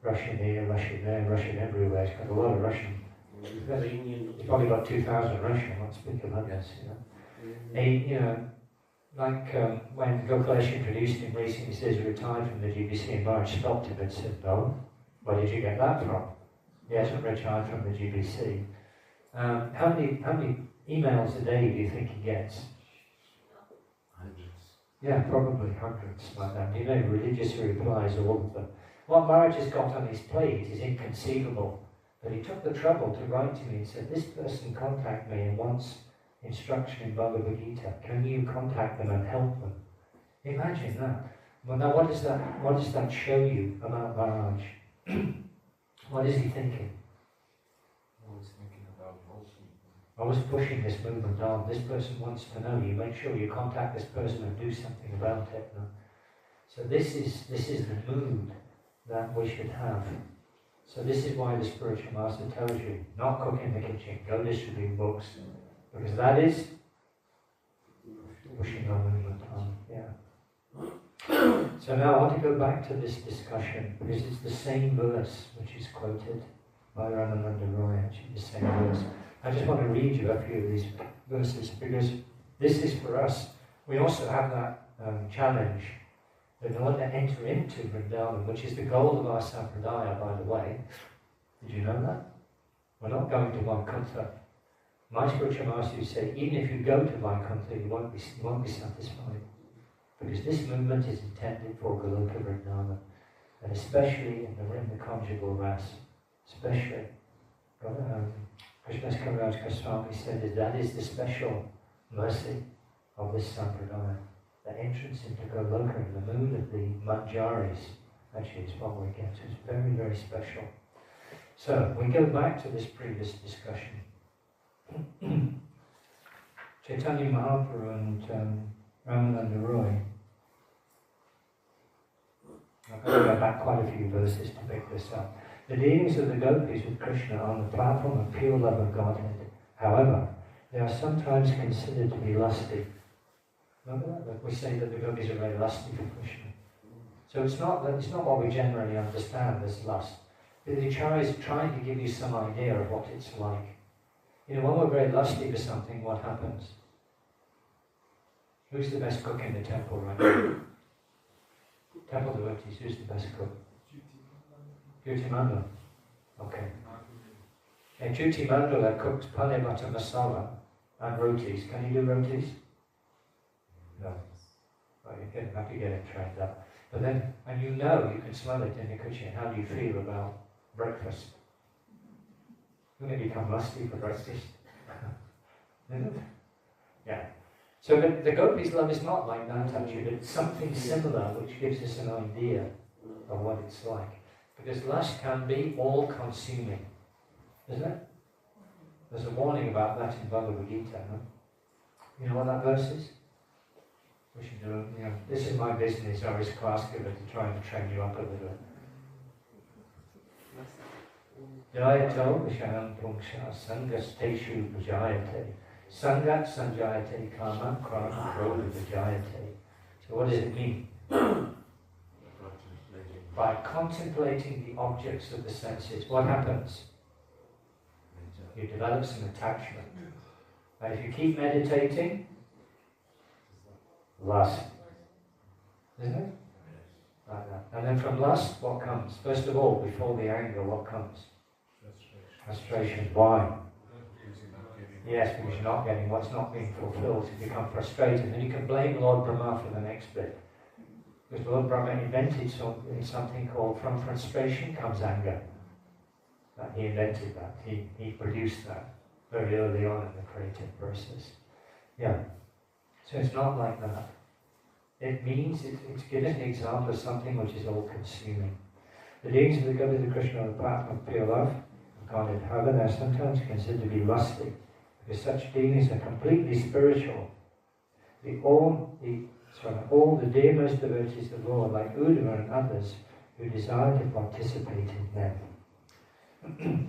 Russian here, Russian there, Russian everywhere. It's got a lot of Russian. He's probably got 2,000 Russian, not speaking about this, when Gokalesh introduced him recently, he says he retired from the GBC, and Maharaj stopped him and said, no, where did you get that from? He hasn't retired from the GBC. How many emails a day do you think he gets? Hundreds. Yeah, probably hundreds like that. Religious replies, all of them. What Maharaj has got on his plate is inconceivable. But he took the trouble to write to me and said, this person contacted me and wants instruction in Bhagavad Gita. Can you contact them and help them? Imagine that. Well, now what does that show you about Maharaj? What is he thinking? Always thinking about helping. I was pushing this movement on. This person wants to know you. Make sure you contact this person and do something about it. No? So this is the mood that we should have. So this is why the spiritual master tells you, not cook in the kitchen, go distribute books. Because that is pushing our movement on. Yeah. So now I want to go back to this discussion, because it's the same verse which is quoted by Ramananda Roy, actually the same verse. I just want to read you a few of these verses, because this is for us. We also have that challenge that in order to enter into Vrindavan, which is the goal of our sampradaya, by the way. Did you know that? We're not going to Vaikuntha. My spiritual master said, even if you go to Vaikuntha, you won't be satisfied. Because this movement is intended for Goloka Vrindavan, and especially in the conjugal rasa. Especially. Krishna's Kaviraj Goswami said that is the special mercy of this sampradaya. The entrance into Goloka in the mood of the Manjaris, actually is what we get. So it's very, very special. So we go back to this previous discussion. Caitanya Mahaprabhu and Ramananda Roy. I'm going to go back quite a few verses to pick this up. The dealings of the gopis with Krishna on the platform of pure love of Godhead. However, they are sometimes considered to be lusty. Remember that? We say that the gopis are very lusty for Krishna. So it's not what we generally understand as lust. The Acharya is trying to give you some idea of what it's like. You know, when we're very lusty for something, what happens? Who's the best cook in the temple right now? Temple devotees, who's the best cook? Juti Mandala. Okay. And Juti Mandala cooks pane butter masala and rotis. Can you do rotis? No. Well, you have to get it trained up. But then, and you know, you can smell it in the kitchen. How do you feel about breakfast? You're going to become lusty for breakfast. Yeah. So the gopis' love is not like that actually, but it's something similar which gives us an idea of what it's like. Because lust can be all-consuming, isn't it? There's a warning about that in Bhagavad Gita, no? You know what that verse is? We should do, you know, this is my business, I was class giver to try and train you up a little. Jayato Vishanam Punksha Sangasteshu Vijayate Sangat Sanjayate Kama Krama Krodha Vijayate. So what does it mean? By contemplating the objects of the senses, what happens? You develop some attachment. And if you keep meditating, lust. Isn't it? Like that. And then from lust, what comes? First of all, before the anger, what comes? Frustration. Why? Yes, because you're not getting what's not being fulfilled. You become frustrated. And you can blame Lord Brahma for the next bit. Because Lord Brahma invented something called from frustration comes anger. He invented that. He produced that very early on in the creative process. Yeah. So it's not like that. It means, it's given an example of something which is all-consuming. The dealings of the God of the Krishna on the path of pure love, Godhead, however, they are sometimes considered to be lusty, because such dealings are completely spiritual. All the dearest devotees of the Lord, like Uddhava and others, who desire to participate in them.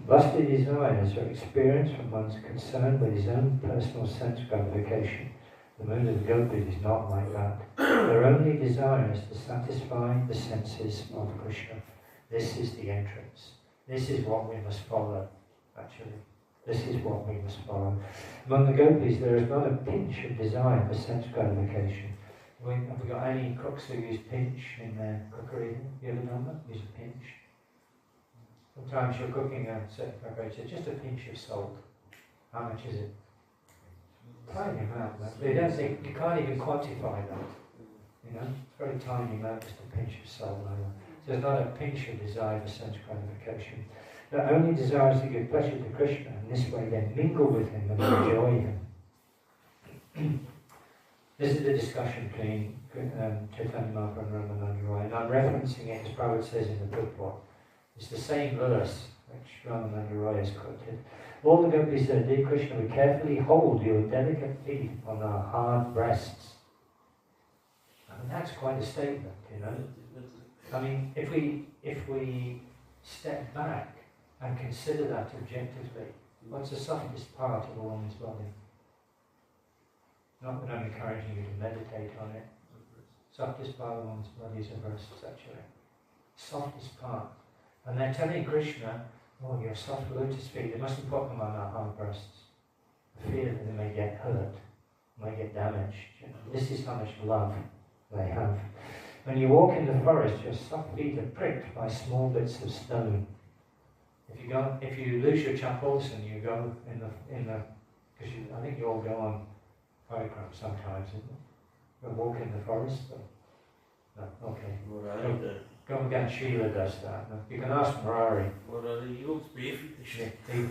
Lusty desires are experienced from one's concern with his own personal sense gratification. The mood of the gopis is not like that. Their only desire is to satisfy the senses of Krishna. This is the entrance. This is what we must follow, actually. This is what we must follow. Among the gopis, there is not a pinch of desire for sense gratification. Have we got any cooks who use pinch in their cookery? You ever done that? Use a pinch? Sometimes you're cooking a certain preparation, just a pinch of salt. How much is it? Tiny amount. They don't think, you can't even quantify that. You know, it's a very tiny amount, just a pinch of salt. So it's not a pinch of desire for sense gratification. But only desires to give pleasure to Krishna, and this way then mingle with him and enjoy him. This is the discussion between Caitanya Mahaprabhu and Ramananda Roy, and I'm referencing it as Prabhupada says in the purport. It's the same verse which Ramananda Roy has quoted. All the gopis said, "Dear Krishna, we carefully hold your delicate feet on our hard breasts." I mean, that's quite a statement, you know. I mean, if we step back and consider that objectively, what's the softest part of a woman's body? Not that I'm encouraging you to meditate on it. Softest part of a woman's body is her breasts, actually. Softest part. And they're telling Krishna, "Oh, your soft lotus feet, they mustn't put them on our hard breasts. I fear that they may get hurt, may get damaged." You know, this is how much love they have. When you walk in the forest, your soft feet are pricked by small bits of stone. If you lose your chappals and you go in the, because I think you all go on photographs sometimes, isn't it? You walk in the forest. Or, no, okay. Go again, Sheila does that. You can ask Murari.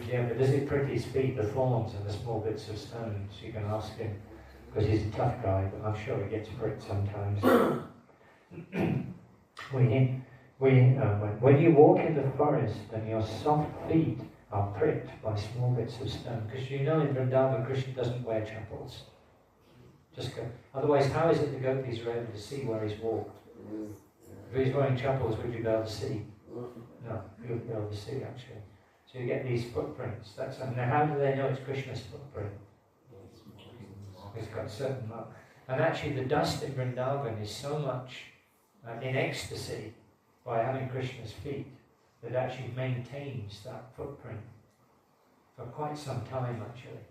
Yeah, but does it prick his feet, the thorns and the small bits of stones? You can ask him, because he's a tough guy, but I'm sure he gets pricked sometimes. When you walk in the forest and your soft feet are pricked by small bits of stone, because you know in Vrindavan Krishna doesn't wear chappals. Just go. Otherwise, how is it the gopis are able to see where he's walked? If he's wearing chappals, would you be able to see? No, you wouldn't be able to see actually. So you get these footprints. Now how do they know it's Krishna's footprint? It's got certain mark. And actually the dust in Vrindavan is so much in ecstasy by having Krishna's feet that actually maintains that footprint for quite some time actually.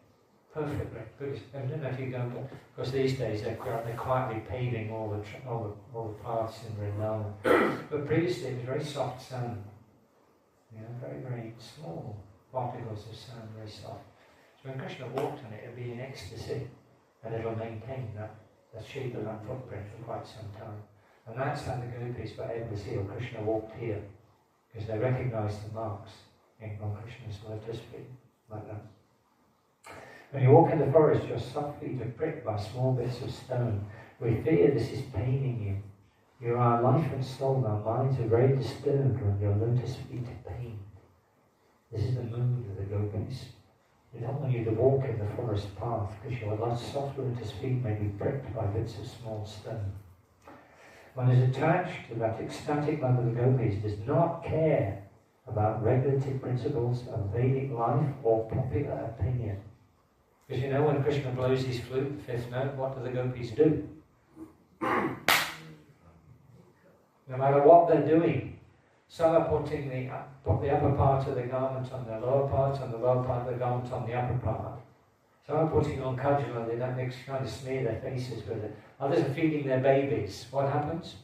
Perfectly. Because I don't know if you go, because these days they're quietly paving all the paths in Vrindavan. But previously it was very soft sand. You know, very, very small particles of sand, very soft. So when Krishna walked on it, it'll be in ecstasy, and it'll maintain that shape of that footprint for quite some time. And that's how the gopis were able to see, oh, Krishna walked here, because they recognized the marks on Krishna's lotus feet, like that. When you walk in the forest, your soft feet are pricked by small bits of stone. We fear this is paining you. You are our life and soul, our minds are very disturbed when your lotus feet are pained. This is the mood of the gopis. They don't want you to walk in the forest path, because your soft lotus feet may be pricked by bits of small stone. One is attached to that ecstatic love of the gopis, does not care about regulative principles of Vedic life or popular opinion. Because you know when Krishna blows his flute, the fifth note, what do the gopis do? No matter what they're doing, some are putting the upper part of the garment on the lower part, and the lower part of the garment on the upper part. Some are putting on kajal, they don't kind of smear their faces with it. Others are feeding their babies. What happens?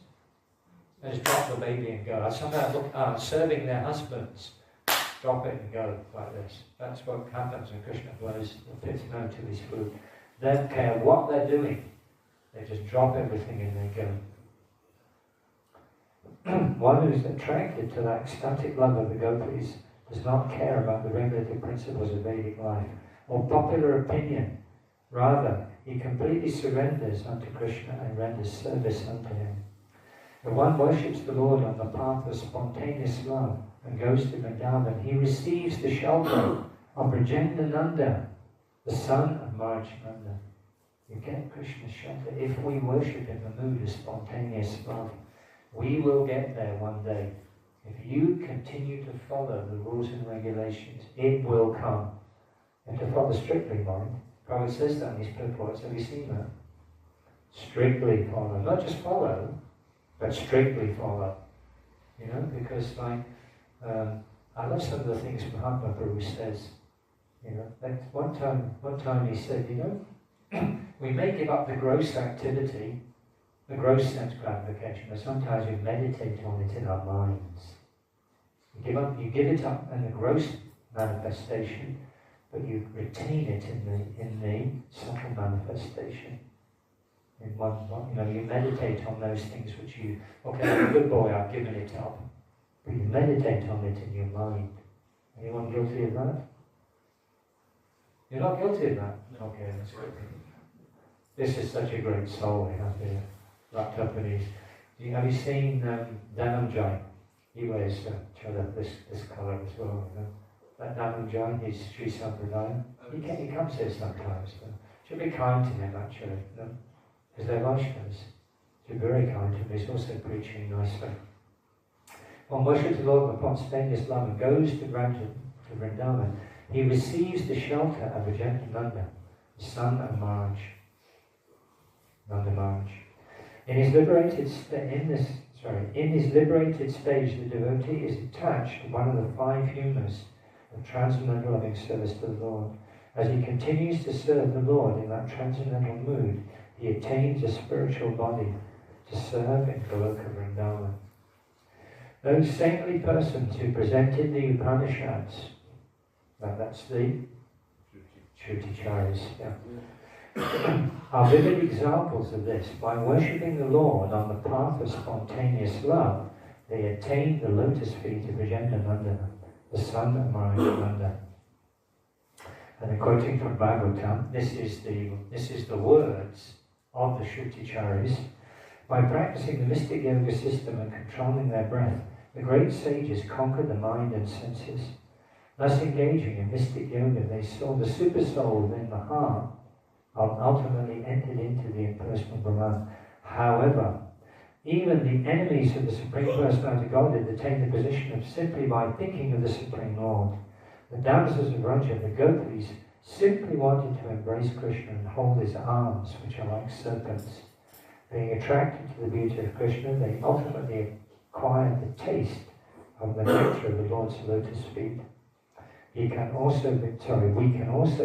They just drop the baby and go. Some are serving their husbands. Drop it and go like this. That's what happens when Krishna blows the fifth note to his flute. They don't care what they're doing. They just drop everything and they go. One who is attracted to that ecstatic love of the gopis does not care about the regulative principles of Vedic life or popular opinion. Rather, he completely surrenders unto Krishna and renders service unto him. When one worships the Lord on the path of spontaneous love and goes to Vrindavan, he receives the shelter of Brajendananda, the son of Marachananda. You get Krishna's shelter. If we worship in the mood of spontaneous love, we will get there one day. If you continue to follow the rules and regulations, it will come. And to follow strictly, mind. Prabhupada says that in his purports. Have you seen that? Strictly follow. Not just follow, but strictly follow. You know, because like, I love some of the things Mahatma Prabhu says. You know, that one time he said, you know, we may give up the gross activity, the gross sense gratification, but sometimes we meditate on it in our minds. You give it up in the gross manifestation, but you retain it in the subtle manifestation. In one, you meditate on those things which you, okay, I'm a good boy, I've given it up. But you meditate on it in your mind. Anyone guilty of that? You're not guilty of that? Okay, that's good. This is such a great soul we have here, wrapped up in his. Have you seen Dhananjay? He wears this colour as well, you know. That Dhananjay, he's Sri Sampradaya. He comes here sometimes. Should be kind to him, actually, you know, because they're Vaishnavas. Should be very kind to him. He's also preaching nicely. On worship the Lord upon spontaneous love and goes to Vrindavan, he receives the shelter of Nanda, the son of Nanda Maharaj. In his liberated stage, the devotee is attached to one of the 5 humours of transcendental loving service to the Lord. As he continues to serve the Lord in that transcendental mood, he attains a spiritual body to serve in Goloka Vrindavan. Those saintly persons who presented the Upanishads, that's the Shruti-charis, are vivid examples of this. By worshipping the Lord on the path of spontaneous love, they attain the lotus feet of Nanda, the son of Nanda. And then quoting from Bhagavatam, this is the words of the Shruti-charis. By practicing the mystic yoga system and controlling their breath, the great sages conquered the mind and senses. Thus engaging in mystic yoga, they saw the super soul within the heart and ultimately entered into the impersonal Brahman. However, even the enemies of the Supreme Personality of Godhead attained the position of simply by thinking of the Supreme Lord. The damsels of Raja, the gopis, simply wanted to embrace Krishna and hold his arms, which are like serpents. Being attracted to the beauty of Krishna, they ultimately acquired the taste of the nectar of the Lord's lotus feet. We can also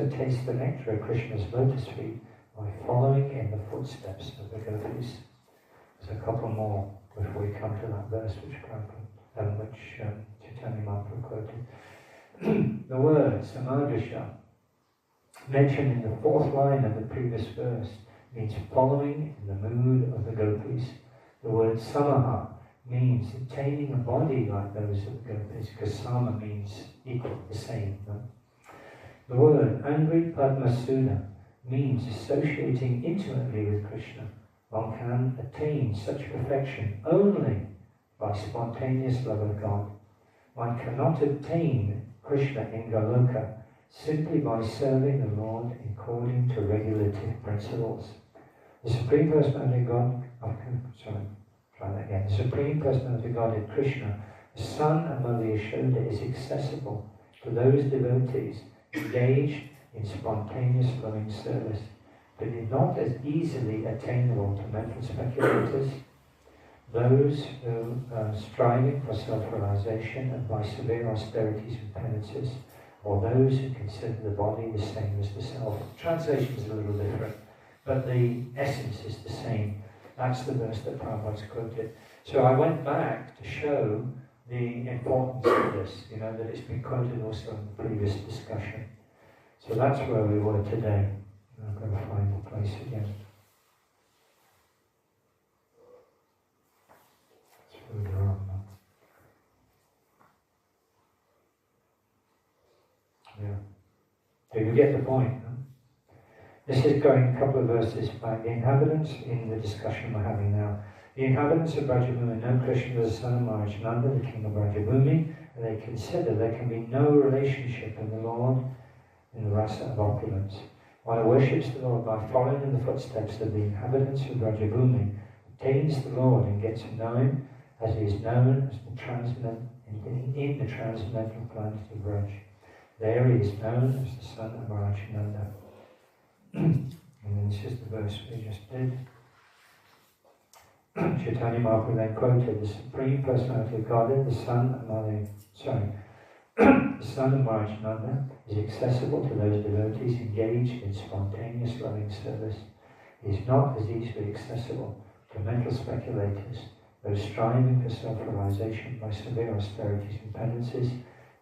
taste the nectar of Krishna's lotus feet by following in the footsteps of the gopis. There's a couple more before we come to that verse which Caitanya Mahaprabhu quoted. The word Samadrisha, mentioned in the 4th line of the previous verse, means following in the mood of the gopis. The word Samaha means attaining a body like those of the gopis, because Sama means equal, the same. No? The word Angri Padma Sudha means associating intimately with Krishna. One can attain such perfection only by spontaneous love of God. One cannot obtain Krishna in Goloka simply by serving the Lord according to regulative principles. The Supreme Personality of God, The Supreme Personality of Godhead, Krishna, the son of Mother Yashoda, is accessible to those devotees engaged in spontaneous loving service, but is not as easily attainable to mental speculators, those who are striving for self-realization and by severe austerities and penances, or those who consider the body the same as the self. Translation is a little different, but the essence is the same. That's the verse that Prabhupada's quoted. So I went back to show the importance of this, that it's been quoted also in the previous discussion. So that's where we were today. I'm going to find the place again. It's further on now. Yeah. Do you get the point? Huh? This is going a couple of verses back. The inhabitants, in the discussion we're having now, the inhabitants of Brajabhumi know Krishna as the son of Maharaj Nanda, the king of Brajabhumi, and they consider there can be no relationship in the Lord in the rasa of opulence. One who worships the Lord by following in the footsteps of the inhabitants of Brajabhumi attains the Lord and gets to know him as he is known as the transcendental in the transcendental planet of Braj. There he is known as the son of Maharaj Nanda. And then this is the verse we just did. Caitanya Mahaprabhu then quoted, the Supreme Personality of Godhead, the son of Maharaj Nanda, is accessible to those devotees engaged in spontaneous loving service. He is not as easily accessible to mental speculators, those striving for self-realization by severe austerities and penances,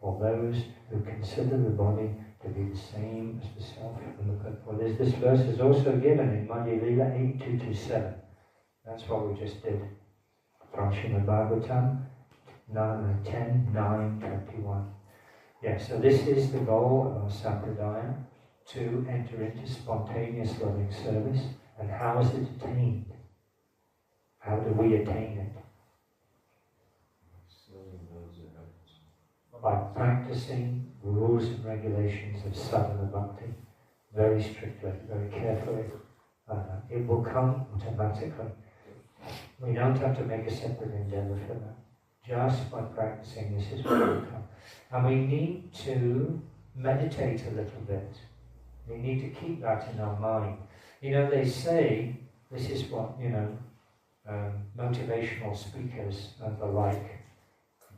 or those who consider the body to be the same as the self. And look at, well, this verse is also given in Madhya lila 8227. That's what we just did from Srimad Bhagavatam 10:9-21. Yeah, so this is the goal of our sampradaya, to enter into spontaneous loving service. And how is it attained? How do we attain it? By practicing rules and regulations of sadhana bhakti very strictly, very carefully. It will come automatically. We don't have to make a separate endeavor for that. Just by practicing, this is what will come. And we need to meditate a little bit. We need to keep that in our mind. You know, they say, this is what, motivational speakers and the like,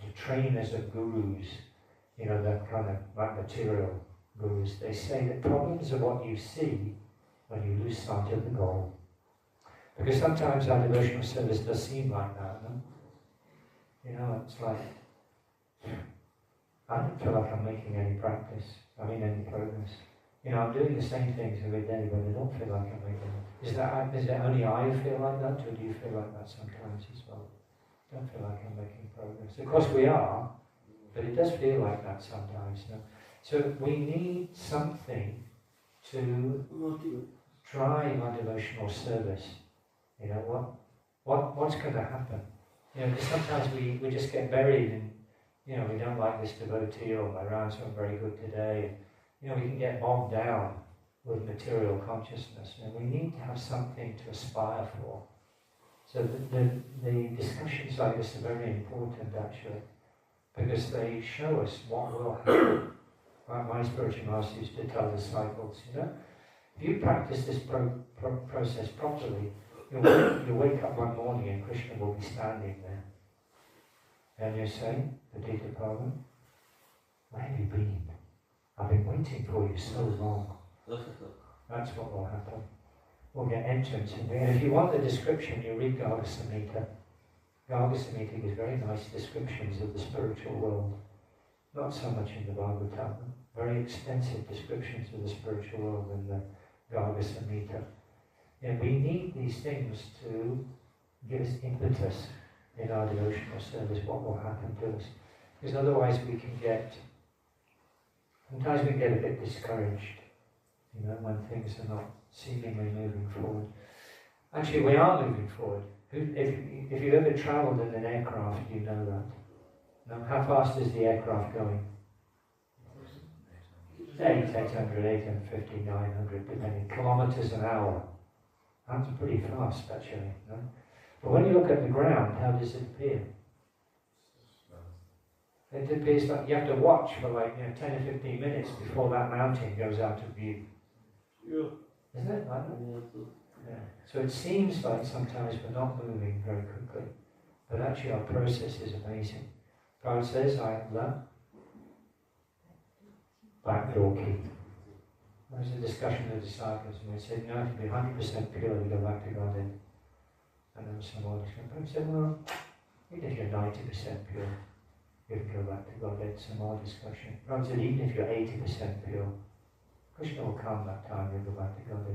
the trainers of gurus, the kind of like material gurus, they say that problems are what you see when you lose sight of the goal. Because sometimes our devotional service does seem like that, no? It's like, I don't feel like I'm making any any progress. I'm doing the same things every day, but I don't feel like I'm making it. Is it only I who feel like that, or do you feel like that sometimes as well? I don't feel like I'm making progress. Of course we are, but it does feel like that sometimes. No? So we need something to drive our devotional service. What's going to happen? Because sometimes we just get buried in, we don't like this devotee, or my rounds weren't very good today. We can get bogged down with material consciousness, and we need to have something to aspire for. So the discussions like this are very important, actually, because they show us what will happen. Like my spiritual master used to tell disciples, if you practice this process properly, you'll wake up one morning and Krishna will be standing there. And you say, Padita Pavan, where have you been? I've been waiting for you so long. That's what will happen. We'll get entrance in there. And if you want the description, you read Garga Samhita. Garga Samhita gives very nice descriptions of the spiritual world. Not so much in the Bhagavatam. Very extensive descriptions of the spiritual world in the Garga Samhita. And we need these things to give us impetus in our devotional service, what will happen to us. Because otherwise sometimes we get a bit discouraged, when things are not seemingly moving forward. Actually, we are moving forward. If you've ever travelled in an aircraft, you know that. Now, how fast is the aircraft going? 800, 850, 900, depending, kilometres an hour. That's pretty fast, actually. No? But when you look at the ground, how does it appear? It appears like you have to watch for 10 or 15 minutes before that mountain goes out of view. Yeah. Isn't it like that? Yeah. So it seems like sometimes we're not moving very quickly, but actually our process is amazing. God says, I am the backdoor key. There was a discussion with the disciples, and they said, to be 100% pure, we go back to God. And there was some more discussion. But he said, well, even if you're 90% pure, you can go back to God. Some more discussion. God said, even if you're 80% pure, Krishna will come that time, you'll go back to God.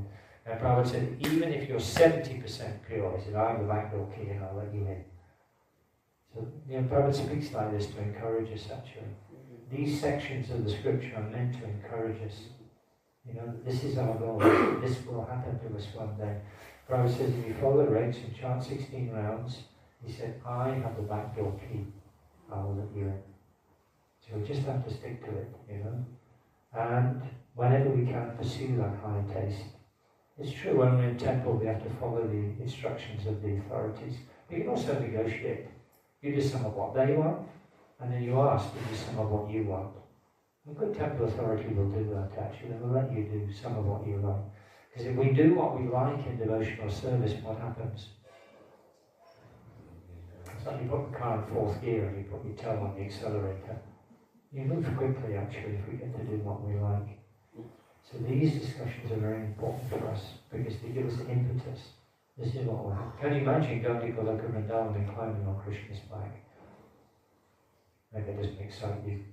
And Prabhupada said, even if you're 70% pure, he said, I have the backdoor key and I'll let you in. So, Prabhupada speaks like this to encourage us, actually. These sections of the scripture are meant to encourage us. This is our goal. This will happen to us one day. Prabhupada says, if you follow the regs and chant 16 rounds, he said, I have the backdoor key. I will let you in. So we just have to stick to it, And whenever we can, pursue that high taste. It's true, when we're in temple, we have to follow the instructions of the authorities. We can also negotiate. You do some of what they want, and then you ask to do some of what you want. A good temple authority will do that, actually. They will let you do some of what you like. Because if we do what we like in devotional service, what happens? It's like you put the car in fourth gear and you put your toe on the accelerator. You move quickly, actually, if we get to do what we like. So these discussions are very important for us, because they give us the impetus. This is what will happen. Can you imagine going to Goloka Vrindavan and climbing on Krishna's back? Maybe it doesn't excite you.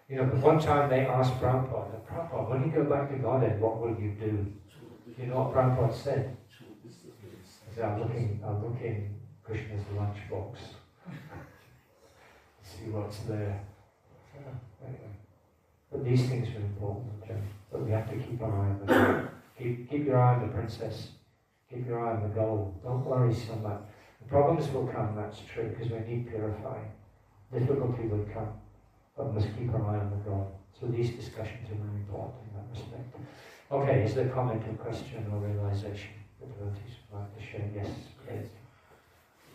You know, but one time they asked Prabhupada, Prabhupada, when you go back to Godhead, what will you do? You know what Prabhupada said? He said, I'm looking Krishna's lunchbox. See what's there. Anyway. But these things are important, but we have to keep our eye on the goal. Keep your eye on the princess. Keep your eye on the goal. Don't worry so much. The problems will come, that's true, because we need purifying. Difficulty will come, but we must keep our eye on the goal. So these discussions are very important in that respect. Okay, is there a comment or question or realization the devotees would like to share? Yes. Yes.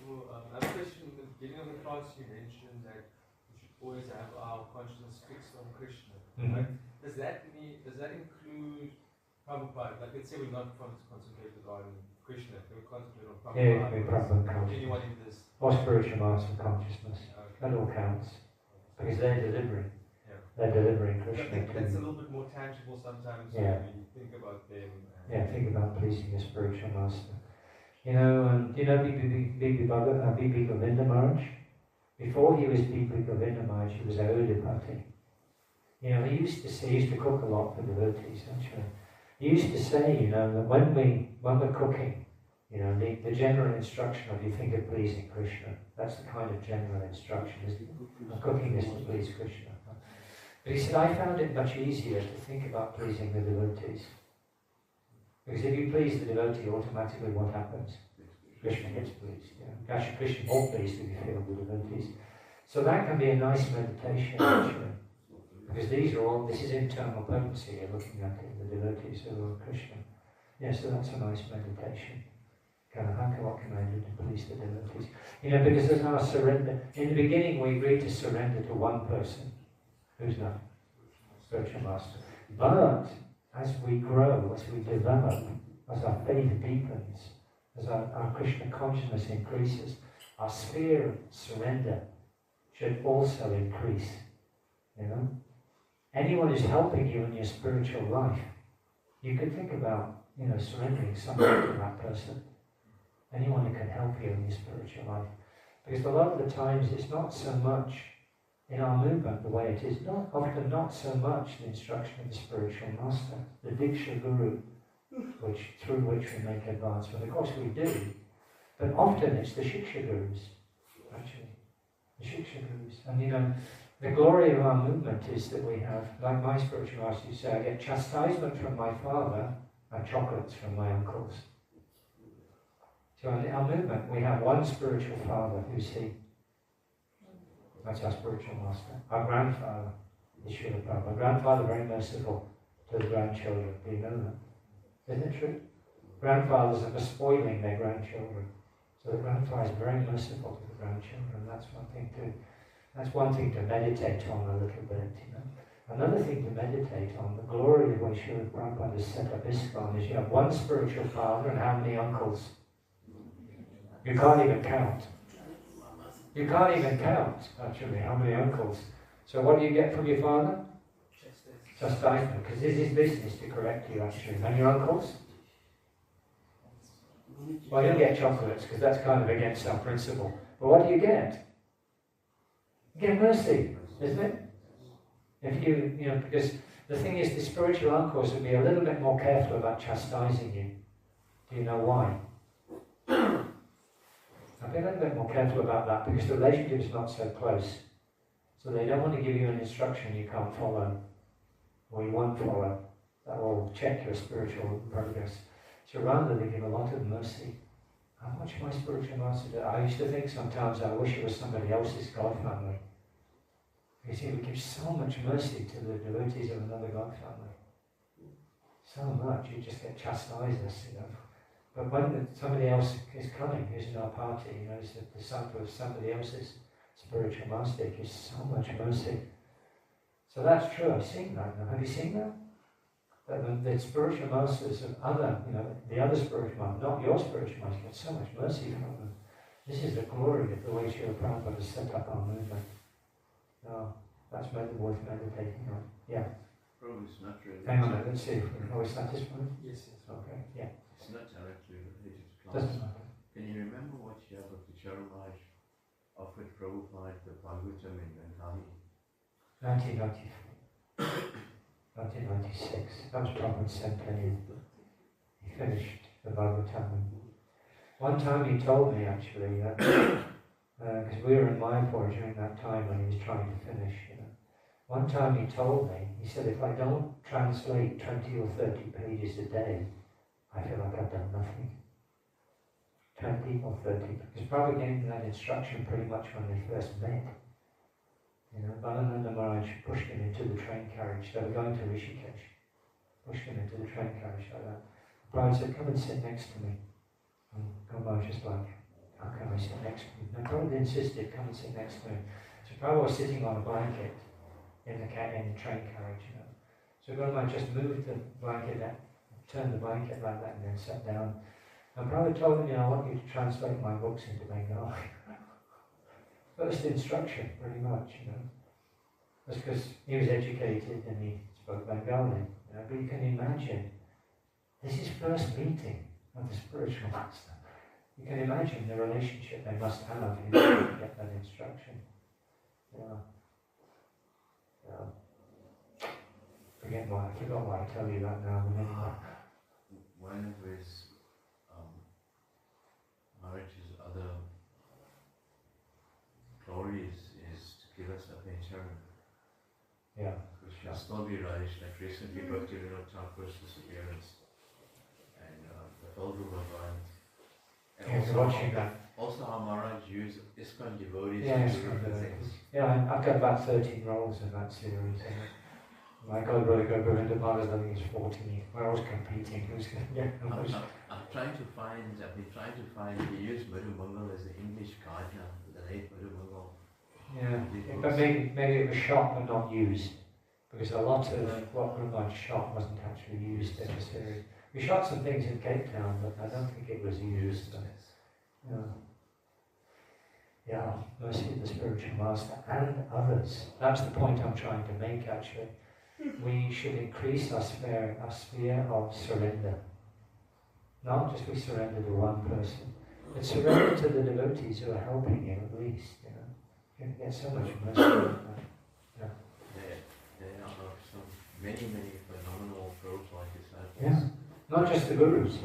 Well, another question, in the beginning of the class you mentioned that we should always have our consciousness fixed on Krishna. Mm-hmm. Right? Does that include Prabhupada? Like, let's say we're not concentrated on Krishna, we're concentrated on Prabhupada. Yeah, Prabhupada. Anyone in this? Or spiritual master consciousness. Okay. That all counts. Because they're delivering. Yeah. They're delivering I Krishna. think that's a little bit more tangible sometimes Yeah. when you think about them. Yeah, think about pleasing a spiritual master. You know, do you know B.B. Govinda Maharaj? Before he was B.B. Govinda Maharaj, he was a Udipati. You know, he used to cook a lot for devotees, actually. He used to say, you know, that when we're cooking, you know, the general instruction of you think of pleasing Krishna. That's the kind of general instruction, isn't it? Cooking is to please Krishna. But he said, I found it much easier to think about pleasing the devotees. Because if you please the devotee, automatically what happens? Krishna gets pleased. Yeah. Actually, Krishna is more pleased if you feel the devotees. So that can be a nice meditation, actually. Because this is internal potency you're looking at in the devotees of Lord Krishna. Yeah, so that's a nice meditation. What can I do to please the devotees? You know, because there's our surrender. In the beginning, we agreed to surrender to one person. Who's that? Spiritual master. But as we grow, as we develop, as our faith deepens, as our Krishna consciousness increases, our sphere of surrender should also increase. You know? Anyone who's helping you in your spiritual life, you could think about, you know, surrendering something to that person. Anyone who can help you in your spiritual life. Because a lot of the times it's not so much in our movement the way it is, often not so much the instruction of the spiritual master, the Diksha Guru, through which we make advancement. Of course we do, but often it's the Shiksha Gurus, actually. The Shiksha Gurus. And you know, the glory of our movement is that we have, like my spiritual master used to say, I get chastisement from my father and chocolates from my uncles. So in our movement, we have one spiritual father. Who's he? That's our spiritual master. Our grandfather is Srila Prabhupada. Our grandfather very merciful to the grandchildren. Do you know that? Isn't it true? Grandfathers are spoiling their grandchildren. So the grandfather is very merciful to the grandchildren. That's one thing to meditate on a little bit, you know. Another thing to meditate on, the glory of the way Srila Prabhupada has set up ISKCON, is you have one spiritual father and how many uncles? You can't even count. You can't even count, actually, how many uncles. So what do you get from your father? Chastisement, because it's his business to correct you, actually. And your uncles? Well, you get chocolates, because that's kind of against our principle. But what do you get? You get mercy, isn't it? If you know, because the thing is, the spiritual uncles will be a little bit more careful about chastising you. Do you know why? I'll be a little bit more careful about that because the relationship is not so close. So they don't want to give you an instruction you can't follow, or you won't follow. That will check your spiritual progress. So rather they give a lot of mercy. How much my spiritual master did. I used to think sometimes I wish it was somebody else's God family. Because he would give so much mercy to the devotees of another God family. So much, you just get chastised, you know. But when somebody else is coming, who's in our party, you know, is the disciple of somebody else's spiritual master, it gives so much mercy. So that's true, I've seen that now. Have you seen that? That the spiritual masters of other, you know, the other spiritual master, not your spiritual master, get so much mercy from them. This is the glory of the way Srila Prabhupada has set up our movement. No, that's worth meditating on. Yeah. Probably it's not really. Hang on, let's see if we're always satisfied. Yes, yes. Okay, yeah. It's not directly related to class. Doesn't matter. Can you remember what year Bhakti Charan Maharaj offered Prabhupada the Bhagavatam in Bengali? 1996. That was Prabhupada's centennial. He finished the Bhagavatam. One time he told me actually, because we were in Mayapur during that time when he was trying to finish, One time he told me, he said, if I don't translate 20 or 30 pages a day, I feel like I've done nothing. 20 or 30. Because Prabhupada gave me that instruction pretty much when they first met. Bhavananda Maharaj pushed him into the train carriage. They were going to Rishikesh. Pushed him into the train carriage like that. Prabhupada said, come and sit next to me. And Gomba was just like, how can I sit next to you? And Prabhupada insisted, come and sit next to me. So Prabhupada was sitting on a blanket in the train carriage, So Gomba just moved the blanket, turned the blanket like that, and then sat down. And Prabhupada told him, I want you to translate my books into Bengali. First instruction, pretty much, That's because he was educated and he spoke Bengali, But you can imagine, this is first meeting of the spiritual master. You can imagine the relationship they must have in order to get that instruction. I forgot why I tell you that now. One of his Maharaj's other glories is to give us a picture. Yeah. Which will still be right, like recently Bhaktivinoda Thakur's disappearance and the Falgu Bhagavan. And also how Maharaj used ISKCON devotees to do different things. Yeah, I've got about 13 roles in that series. My Godbrother Govinda Maharaj, I think he's 14. We're always competing. I'm trying to find, he used Madhu Mangal as the English gardener, the late Madhu Mangal. Yeah, but maybe it was shot but not used. Because a lot of what Brahman shot wasn't actually used in the series. We shot some things in Cape Town, but I don't think it was used. Yeah, mercy of the spiritual master and others. That's the point I'm trying to make actually. We should increase our sphere of surrender. Not just we surrender to one person, but surrender to the devotees who are helping you at least. You can get so much mercy from that. There are some many phenomenal groups like disciples. Yeah, not just the gurus,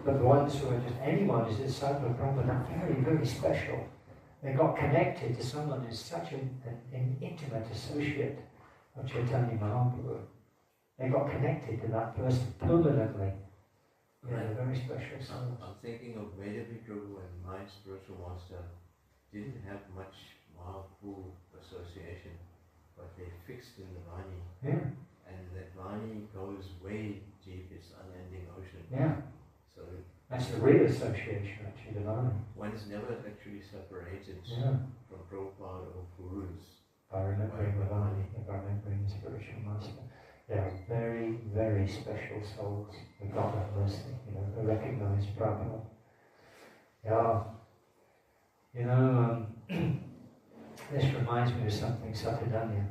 but the ones who are just anyone who's a disciple of Prabhupada are very, very special. They got connected to someone who's such an intimate associate of Caitanya Mahaprabhu. They got connected to that person permanently. They're very special souls. I'm thinking of Vedavi Prabhu and my spiritual master didn't have much Mahaprabhu association, but they fixed in the Vani. Yeah. And that Vani goes way deep, it's unending ocean. Yeah. So that's the real association actually, the Vani. One is never actually separated from Prabhupada or Gurus. By remembering the Vani, by remembering the spiritual master. They are very, very special souls. We got that mercy, they recognize Prabhupada. Yeah. This reminds me of something Satadanya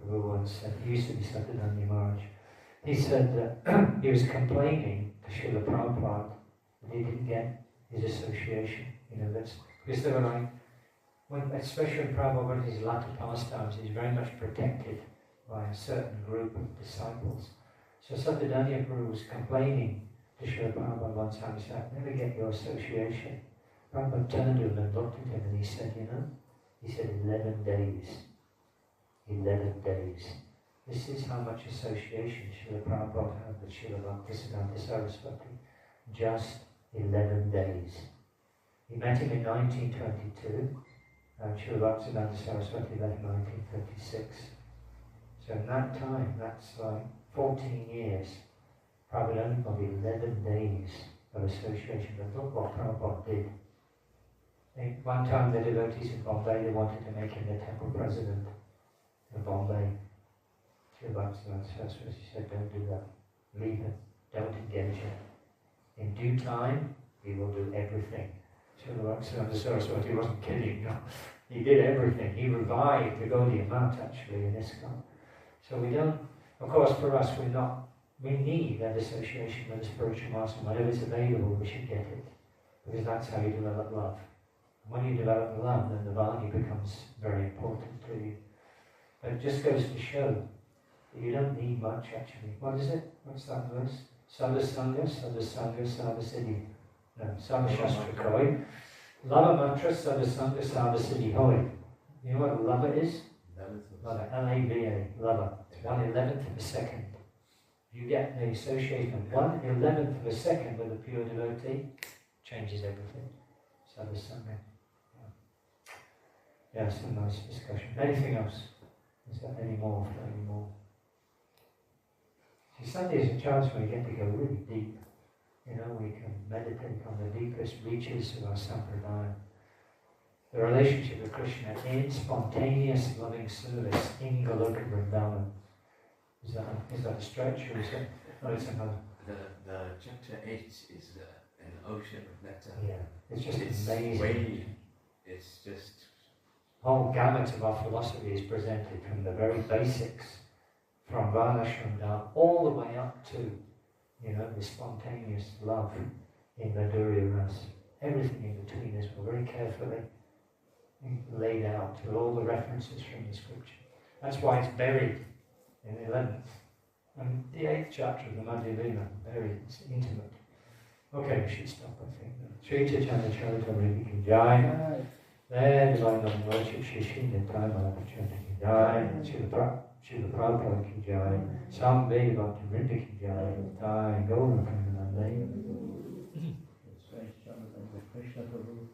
Prabhu once said. He used to be Satadanya Maharaj. He said that he was complaining to Srila Prabhupada that he didn't get his association. Because they were like, especially when Prabhupada went his latter pastimes, he's very much protected by a certain group of disciples. So Satadanya Prabhu was complaining to Srila Prabhupada one time. He said, I never get your association. Prabhupada turned to him and looked at him and he said, 11 days. 11 days. This is how much association Srila Prabhupada had with Srila Bhaktisiddhanta Saraswati. Just 11 days. He met him in 1922. Srila Bhaktisiddhanta Saraswati met in 1936. So in that time, that's like 14 years. Prabhupada only got 11 days of association. But look what Prabhupada did. One time the devotees in Bombay, they wanted to make him the temple president in Bombay. Srila Bhaktisiddhanta Saraswati said, don't do that. Leave him. Don't engage him. In due time, he will do everything. Srila Bhaktisiddhanta Saraswati wasn't kidding. No. He did everything. He revived the Gaudiya Math actually in ISKCON. So we don't, of course for us, we need that association with the spiritual master. Whenever it's available, we should get it. Because that's how you develop love. And when you develop love, then the Vani becomes very important to you. But it just goes to show that you don't need much actually. What is it? What's that verse? Sadhasanga, sadhasanga, sadhasiddhi. No, sadhashastra koi. Lava mantra, sadhasanga, sadhasiddhi hoi. You know what lava is? Lava, L-A-V-A, lava. 1/11 of a second. You get the association of 1/11 of a second with a pure devotee, changes everything. Sadhasanga. Yeah, some nice discussion. Anything else? Is there any more? Any more? See, Sunday is a chance when we get to go really deep. You know, we can meditate on the deepest reaches of our sampradaya. The relationship with Krishna in spontaneous loving service in Goloka Vrindavan. Is that a stretch or is it? No, it's another. The chapter 8 is an ocean of nectar. Yeah, it's just amazing. It's just... Whole gamut of our philosophy is presented from the very basics, from Varnashram down, all the way up to, the spontaneous love in Madhurya Ras. Everything in between is very carefully laid out with all the references from the scripture. That's why it's buried in the 11th. And the 8th chapter of the Madhya Lila, buried, it's intimate. Okay, we should stop, I think. Sri Caitanya Charitamrta ki jai. There, divine love and worship, Shri Shinda Prabhupada ki jai. Srila Prabhupada ki jai. Sam Veda Bhakti Vrinda ki jai. Jai, Gaura Premanande. Krishna Prabhu.